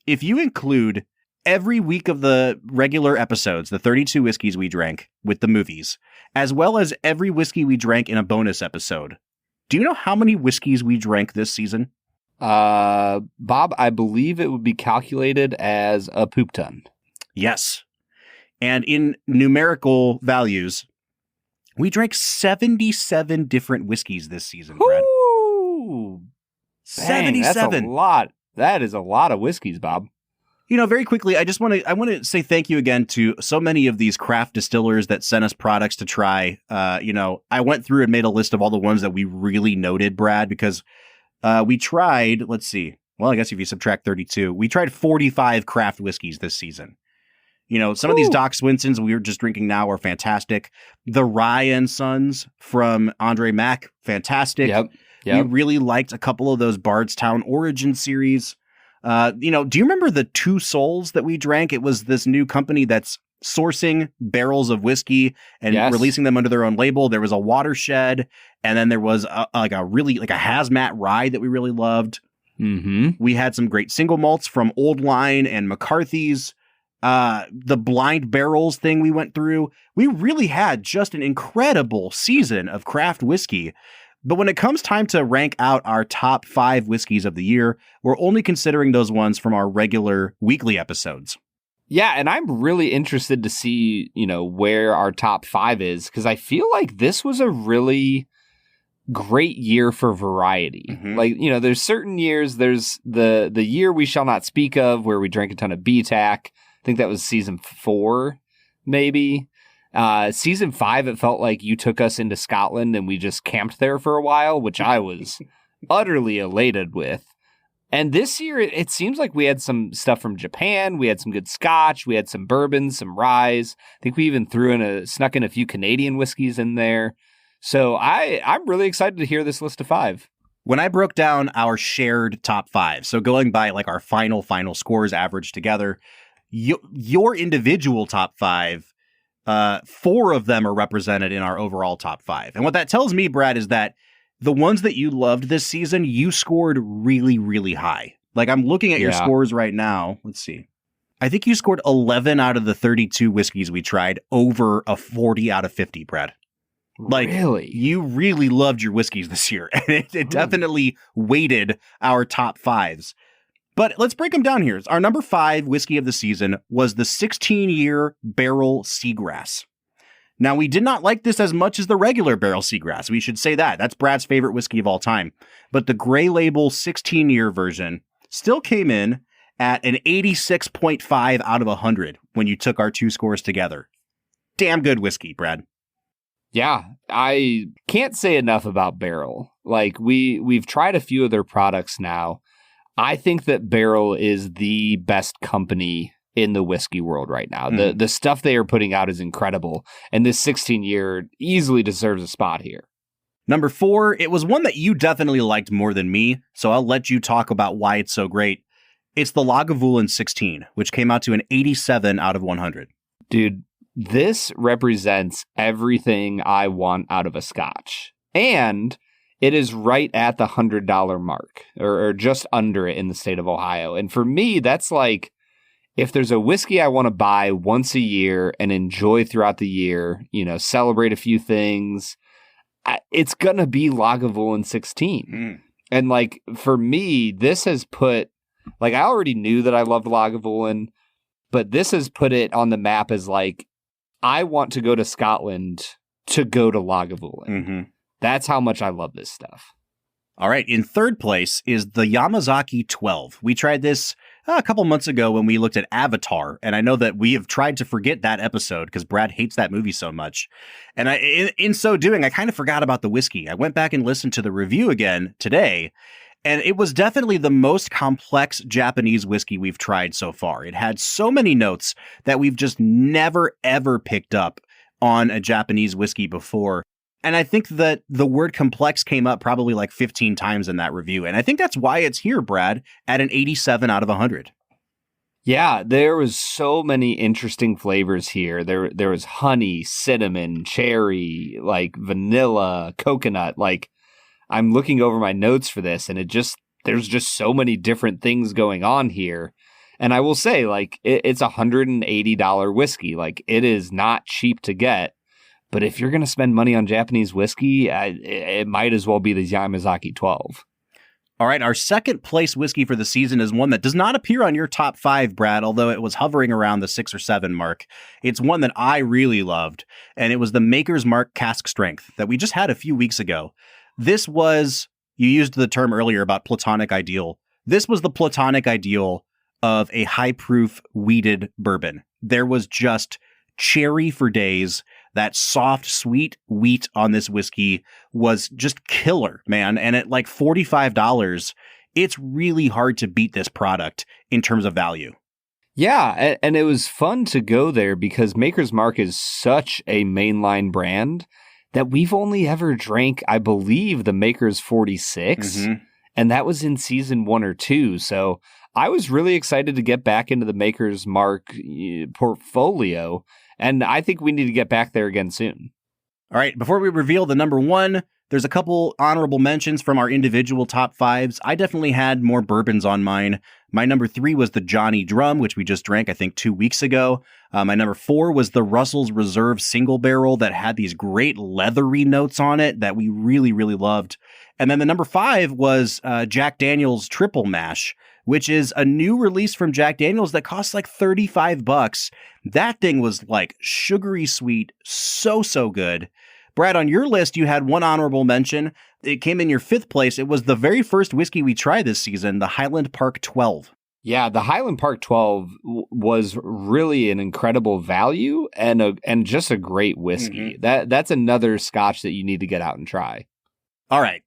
If you include every week of the regular episodes, the 32 whiskeys we drank with the movies, as well as every whiskey we drank in a bonus episode, do you know how many whiskeys we drank this season? Bob, I believe it would be calculated as a poop ton. Yes. And in numerical values, we drank 77 different whiskeys this season, Brad. Ooh, 77. That's a lot. That is a lot of whiskeys, Bob. You know, very quickly, I want to say thank you again to so many of these craft distillers that sent us products to try. You know, I went through and made a list of all the ones that we really noted, Brad, because we tried, let's see. Well, I guess if you subtract 32, we tried 45 craft whiskeys this season. You know, some of these Doc Swinsons we were just drinking now are fantastic. The Rye and Sons from Andre Mack, fantastic. Yep. We really liked a couple of those Bardstown Origin series. You know, do you remember the Two Souls that we drank? It was this new company that's sourcing barrels of whiskey and releasing them under their own label. There was a Watershed, and then there was a hazmat rye that we really loved. We had some great single malts from Old Line and McCarthy's. The Blind Barrels thing we went through. We really had just an incredible season of craft whiskey. But when it comes time to rank out our top 5 whiskeys of the year, we're only considering those ones from our regular weekly episodes. Yeah, and I'm really interested to see, where our top 5 is, because I feel like this was a really great year for variety. Mm-hmm. Like, there's certain years, there's the year we shall not speak of, where we drank a ton of BTAC. I think that was season 4, maybe. Season 5, it felt like you took us into Scotland and we just camped there for a while, which I was utterly elated with. And this year, it seems like we had some stuff from Japan. We had some good scotch. We had some bourbons, some ryes. I think we even snuck in a few Canadian whiskeys in there. So I'm really excited to hear this list of 5. When I broke down our shared top 5, so going by like our final scores averaged together, your individual top 5, 4 of them are represented in our overall top 5. And what that tells me, Brad, is that the ones that you loved this season, you scored really, really high. Like, I'm looking at your scores right now. Let's see. I think you scored 11 out of the 32 whiskeys we tried over a 40 out of 50, Brad. Like, really? You really loved your whiskeys this year. And it definitely weighted our top 5s. But let's break them down here. Our number 5 whiskey of the season was the 16-year Barrel Seagrass. Now, we did not like this as much as the regular Barrel Seagrass. We should say that. That's Brad's favorite whiskey of all time. But the Gray Label 16-year version still came in at an 86.5 out of 100 when you took our 2 scores together. Damn good whiskey, Brad. Yeah, I can't say enough about Barrel. Like, we've tried a few of their products now. I think that Barrel is the best company in the whiskey world right now. The stuff they are putting out is incredible, and this 16-year easily deserves a spot here. Number 4, it was one that you definitely liked more than me, so I'll let you talk about why it's so great. It's the Lagavulin 16, which came out to an 87 out of 100. Dude, this represents everything I want out of a scotch, and it is right at the $100 mark, or just under it in the state of Ohio. And for me, that's like, if there's a whiskey I want to buy once a year and enjoy throughout the year, celebrate a few things, it's going to be Lagavulin 16. And like, for me, this has put, like, I already knew that I loved Lagavulin, but this has put it on the map as like, I want to go to Scotland to go to Lagavulin. Mm-hmm. That's how much I love this stuff. All right. In third place is the Yamazaki 12. We tried this a couple months ago when we looked at Avatar, and I know that we have tried to forget that episode because Brad hates that movie so much. And in so doing, I kind of forgot about the whiskey. I went back and listened to the review again today, and it was definitely the most complex Japanese whiskey we've tried so far. It had so many notes that we've just never, ever picked up on a Japanese whiskey before. And I think that the word complex came up probably like 15 times in that review. And I think that's why it's here, Brad, at an 87 out of 100. Yeah, there was so many interesting flavors here. There was honey, cinnamon, cherry, like vanilla, coconut. Like, I'm looking over my notes for this, and there's just so many different things going on here. And I will say, like, it's $180 whiskey. Like, it is not cheap to get. But if you're going to spend money on Japanese whiskey, it might as well be the Yamazaki 12. All right, our second place whiskey for the season is one that does not appear on your top 5, Brad, although it was hovering around the 6 or 7 mark. It's one that I really loved, and it was the Maker's Mark Cask Strength that we just had a few weeks ago. This was, you used the term earlier about platonic ideal. This was the platonic ideal of a high-proof wheated bourbon. There was just cherry for days. That soft, sweet wheat on this whiskey was just killer, man. And at like $45, it's really hard to beat this product in terms of value. Yeah, and it was fun to go there because Maker's Mark is such a mainline brand that we've only ever drank, I believe, the Maker's 46, and that was in season 1 or 2. So I was really excited to get back into the Maker's Mark portfolio. And I think we need to get back there again soon. All right, before we reveal the number 1, there's a couple honorable mentions from our individual top 5s. I definitely had more bourbons on mine. My number 3 was the Johnny Drum, which we just drank, I think, 2 weeks ago. My number 4 was the Russell's Reserve Single Barrel that had these great leathery notes on it that we really, really loved. And then the number 5 was Jack Daniel's Triple Mash, which is a new release from Jack Daniel's that costs like $35. That thing was like sugary sweet, so good. Brad, on your list, you had one honorable mention. It came in your 5th place. It was the very first whiskey we tried this season, the Highland Park 12. Yeah, the Highland Park 12 was really an incredible value and just a great whiskey. That's another scotch that you need to get out and try. All right.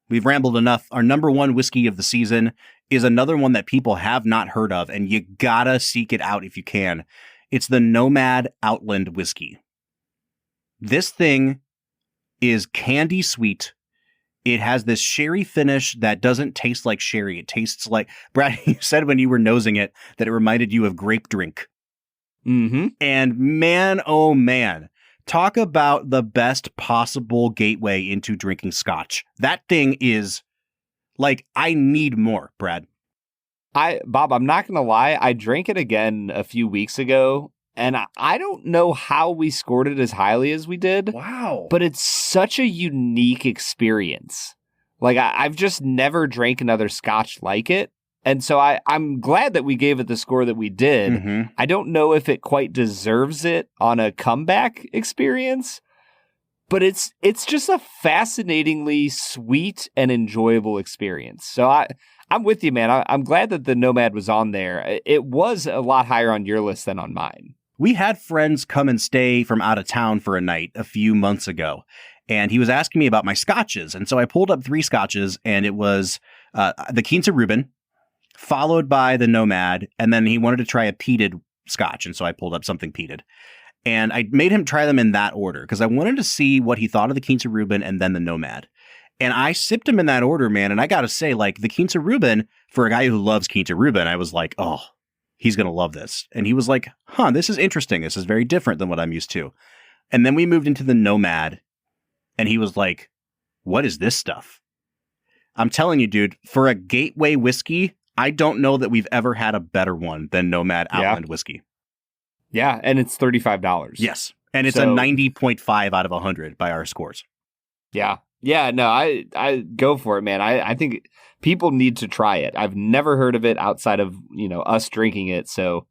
We've rambled enough. Our number 1 whiskey of the season is another one that people have not heard of, and you gotta seek it out if you can. It's the Nomad Outland Whiskey. This thing is candy sweet. It has this sherry finish that doesn't taste like sherry. It tastes like, Brad, you said when you were nosing it that it reminded you of grape drink. Mm-hmm. And man, oh man, talk about the best possible gateway into drinking scotch. That thing is like, I need more, Brad. Bob, I'm not going to lie. I drank it again a few weeks ago, and I don't know how we scored it as highly as we did. Wow. But it's such a unique experience. Like, I've just never drank another scotch like it. And so I'm glad that we gave it the score that we did. Mm-hmm. I don't know if it quite deserves it on a comeback experience, but it's just a fascinatingly sweet and enjoyable experience. So I'm with you, man. I'm glad that the Nomad was on there. It was a lot higher on your list than on mine. We had friends come and stay from out of town for a night a few months ago, and he was asking me about my scotches. And so I pulled up 3 scotches, and it was the Quinta Reuben, followed by the Nomad, and then he wanted to try a peated scotch. And so I pulled up something peated. And I made him try them in that order because I wanted to see what he thought of the Quinta Reuben and then the Nomad. And I sipped them in that order, man. And I got to say, like, the Quinta Reuben, for a guy who loves Quinta Reuben, I was like, oh, he's going to love this. And he was like, huh, this is interesting. This is very different than what I'm used to. And then we moved into the Nomad, and he was like, what is this stuff? I'm telling you, dude, for a gateway whiskey, I don't know that we've ever had a better one than Nomad Outland Whiskey. Yeah, and it's $35. Yes, and it's a 90.5 out of 100 by our scores. Yeah. Yeah, no, I go for it, man. I think people need to try it. I've never heard of it outside of, us drinking it. So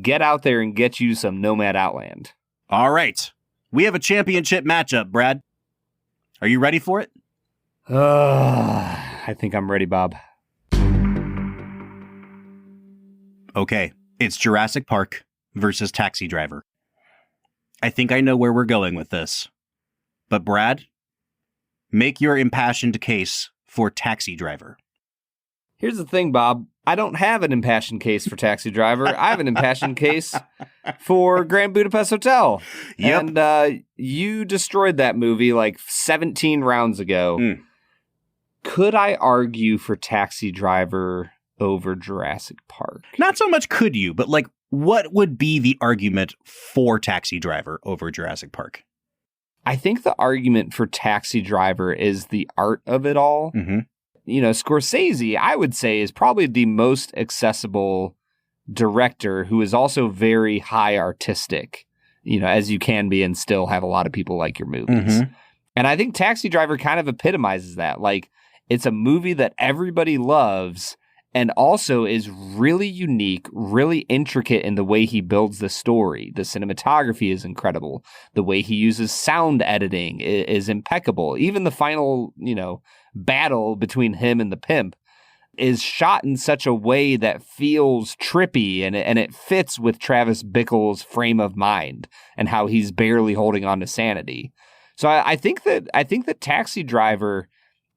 get out there and get you some Nomad Outland. All right. We have a championship matchup, Brad. Are you ready for it? I think I'm ready, Bob. Okay. It's Jurassic Park versus Taxi Driver. I think I know where we're going with this. But Brad, make your impassioned case for Taxi Driver. Here's the thing, Bob. I don't have an impassioned case for Taxi Driver. I have an impassioned case for Grand Budapest Hotel. Yep. And you destroyed that movie like 17 rounds ago. Could I argue for Taxi Driver over Jurassic Park? Not so much could you, but like, what would be the argument for Taxi Driver over Jurassic Park? I think the argument for Taxi Driver is the art of it all. Mm-hmm. Scorsese, I would say, is probably the most accessible director who is also very high artistic, as you can be and still have a lot of people like your movies. Mm-hmm. And I think Taxi Driver kind of epitomizes that. Like, it's a movie that everybody loves and also is really unique, really intricate in the way he builds the story. The cinematography is incredible. The way he uses sound editing is impeccable. Even the final, battle between him and the pimp is shot in such a way that feels trippy and it fits with Travis Bickle's frame of mind and how he's barely holding on to sanity. So I think that Taxi Driver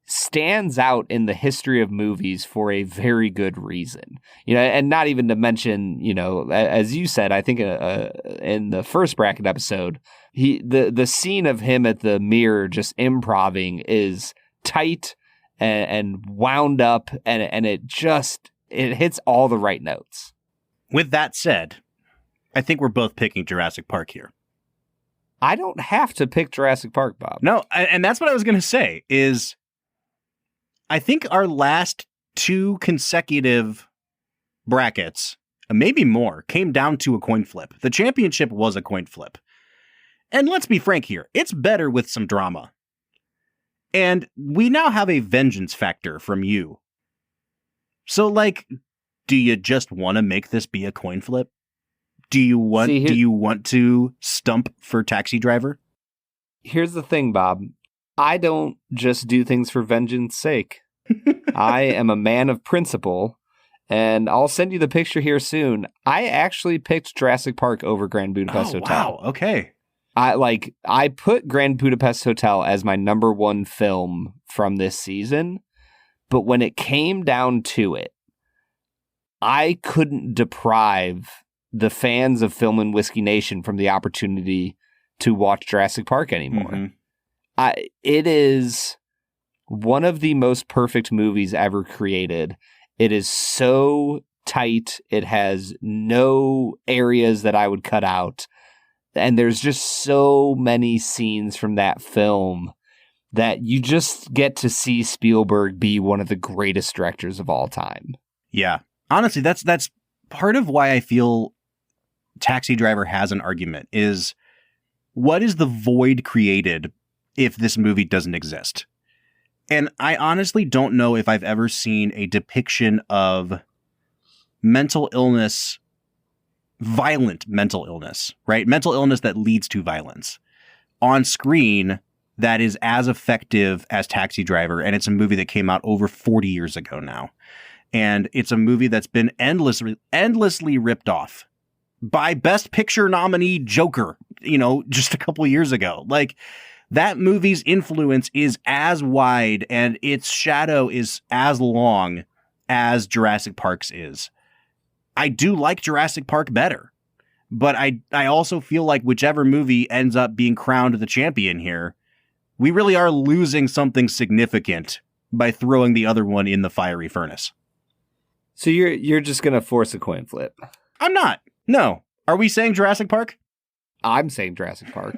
stands out in the history of movies for a very good reason, and not even to mention, as you said, I think in the first bracket episode, the scene of him at the mirror just improvising is tight and wound up, and it hits all the right notes. With that said, I think we're both picking Jurassic Park here. I don't have to pick Jurassic Park, Bob. No, and that's what I was going to say is I think our last 2 consecutive brackets, maybe more, came down to a coin flip. The championship was a coin flip. And let's be frank here, it's better with some drama. And we now have a vengeance factor from you. So, like, do you just want to make this be a coin flip? Do you want to stump for Taxi Driver? Here's the thing, Bob. I don't just do things for vengeance sake. I am a man of principle, and I'll send you the picture here soon. I actually picked Jurassic Park over Grand Budapest Hotel. Wow, okay. I put Grand Budapest Hotel as my number one film from this season, but when it came down to it, I couldn't deprive the fans of Film and Whiskey Nation from the opportunity to watch Jurassic Park anymore. Mm-hmm. It is one of the most perfect movies ever created. It is so tight. It has no areas that I would cut out. And there's just so many scenes from that film that you just get to see Spielberg be one of the greatest directors of all time. Yeah. Honestly, that's part of why I feel Taxi Driver has an argument is what is the void created if this movie doesn't exist? And I honestly don't know if I've ever seen a depiction of mental illness, violent mental illness, right? Mental illness that leads to violence on screen that is as effective as Taxi Driver. And it's a movie that came out over 40 years ago now. And it's a movie that's been endlessly ripped off by Best Picture nominee Joker, just a couple of years ago. Like, that movie's influence is as wide and its shadow is as long as Jurassic Park's is. I do like Jurassic Park better, but I also feel like whichever movie ends up being crowned the champion here, we really are losing something significant by throwing the other one in the fiery furnace. So you're just going to force a coin flip? I'm not. No. Are we saying Jurassic Park? I'm saying Jurassic Park.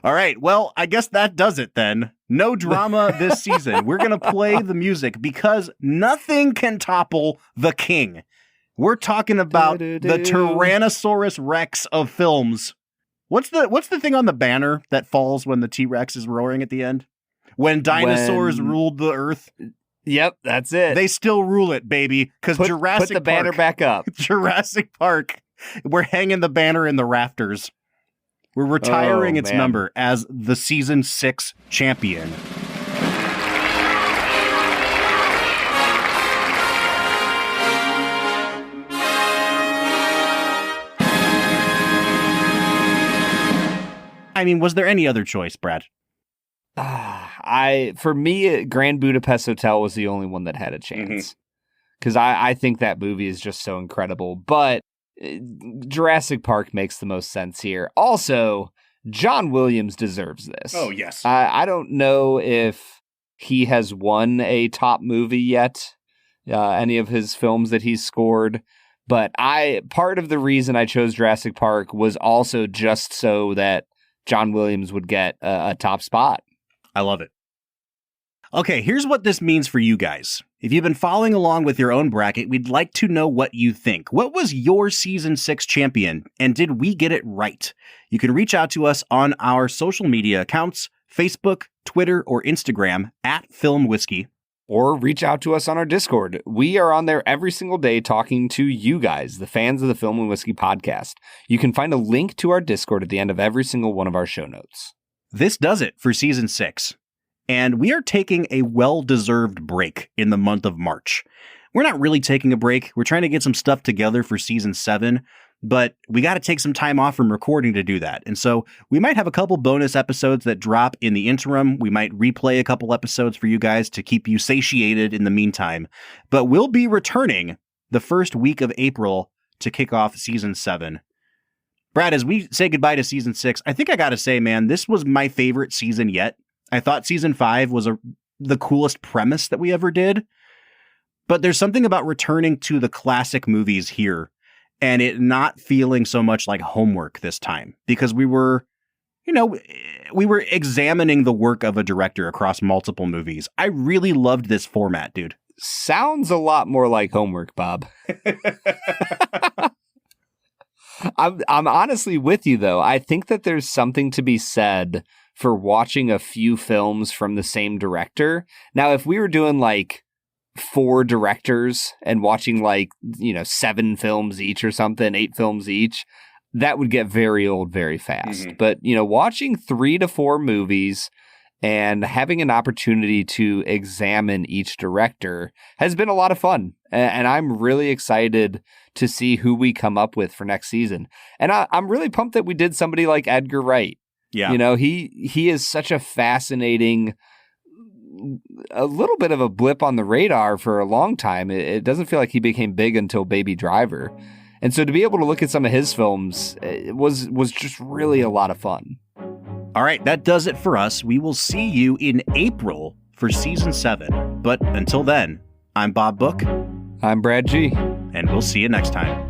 All right. Well, I guess that does it then. No drama this season. We're going to play the music because nothing can topple the king. We're talking about the Tyrannosaurus Rex of films. What's the thing on the banner that falls when the T-Rex is roaring at the end? When dinosaurs ruled the earth? Yep, that's it. They still rule it, baby. Because Jurassic Park. Put the banner back up. Jurassic Park. We're hanging the banner in the rafters. We're retiring its number as the season 6 champion. I mean, was there any other choice, Brad? For me, Grand Budapest Hotel was the only one that had a chance. Because I think that movie is just so incredible. But Jurassic Park makes the most sense here. Also, John Williams deserves this. Oh, yes. I don't know if he has won a top movie yet, any of his films that he's scored. But part of the reason I chose Jurassic Park was also just so that John Williams would get a top spot. I love it. Okay, here's what this means for you guys. If you've been following along with your own bracket, we'd like to know what you think. What was your season 6 champion, and did we get it right? You can reach out to us on our social media accounts, Facebook, Twitter, or Instagram @FilmWhiskey. Or reach out to us on our Discord. We are on there every single day talking to you guys, the fans of the Film and Whiskey podcast. You can find a link to our Discord at the end of every single one of our show notes. This does it for season 6. And we are taking a well-deserved break in the month of March. We're not really taking a break. We're trying to get some stuff together for season 7, but we got to take some time off from recording to do that. And so we might have a couple bonus episodes that drop in the interim. We might replay a couple episodes for you guys to keep you satiated in the meantime. But we'll be returning the first week of April to kick off season 7. Brad, as we say goodbye to season 6, I think I got to say, man, this was my favorite season yet. I thought season 5 was the coolest premise that we ever did. But there's something about returning to the classic movies here and it not feeling so much like homework this time because we were examining the work of a director across multiple movies. I really loved this format, dude. Sounds a lot more like homework, Bob. I'm honestly with you, though. I think that there's something to be said for watching a few films from the same director. Now, if we were doing like 4 directors and watching like, 7 films each or something, 8 films each, that would get very old very fast. Mhm. But, watching 3 to 4 movies and having an opportunity to examine each director has been a lot of fun. And I'm really excited to see who we come up with for next season. And I'm really pumped that we did somebody like Edgar Wright. Yeah. He is such a fascinating, a little bit of a blip on the radar for a long time. It doesn't feel like he became big until Baby Driver. And so to be able to look at some of his films was just really a lot of fun. All right, that does it for us. We will see you in April for season 7. But until then, I'm Bob Book. I'm Brad G. And we'll see you next time.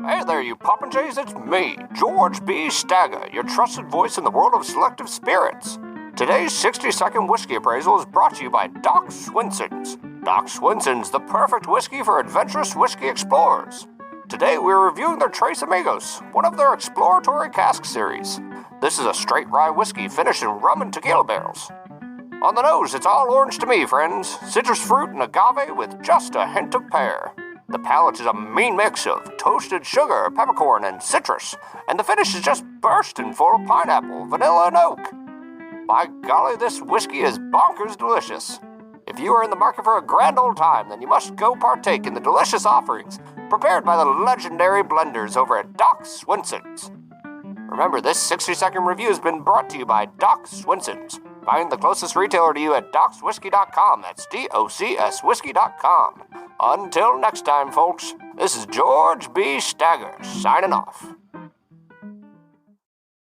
Hey there, you popinjays, it's me, George B. Stagger, your trusted voice in the world of selective spirits. Today's 60-second whiskey appraisal is brought to you by Doc Swinson's. Doc Swinson's, the perfect whiskey for adventurous whiskey explorers. Today we're reviewing their Tres Amigos, one of their exploratory cask series. This is a straight rye whiskey finished in rum and tequila barrels. On the nose, it's all orange to me, friends. Citrus fruit and agave with just a hint of pear. The palate is a mean mix of toasted sugar, peppercorn, and citrus, and the finish is just bursting full of pineapple, vanilla, and oak. By golly, this whiskey is bonkers delicious. If you are in the market for a grand old time, then you must go partake in the delicious offerings prepared by the legendary blenders over at Doc Swinson's. Remember, this 60-second review has been brought to you by Doc Swinson's. Find the closest retailer to you at docswhiskey.com. That's DOCS whiskey.com. Until next time, folks, this is George B. Stagger signing off.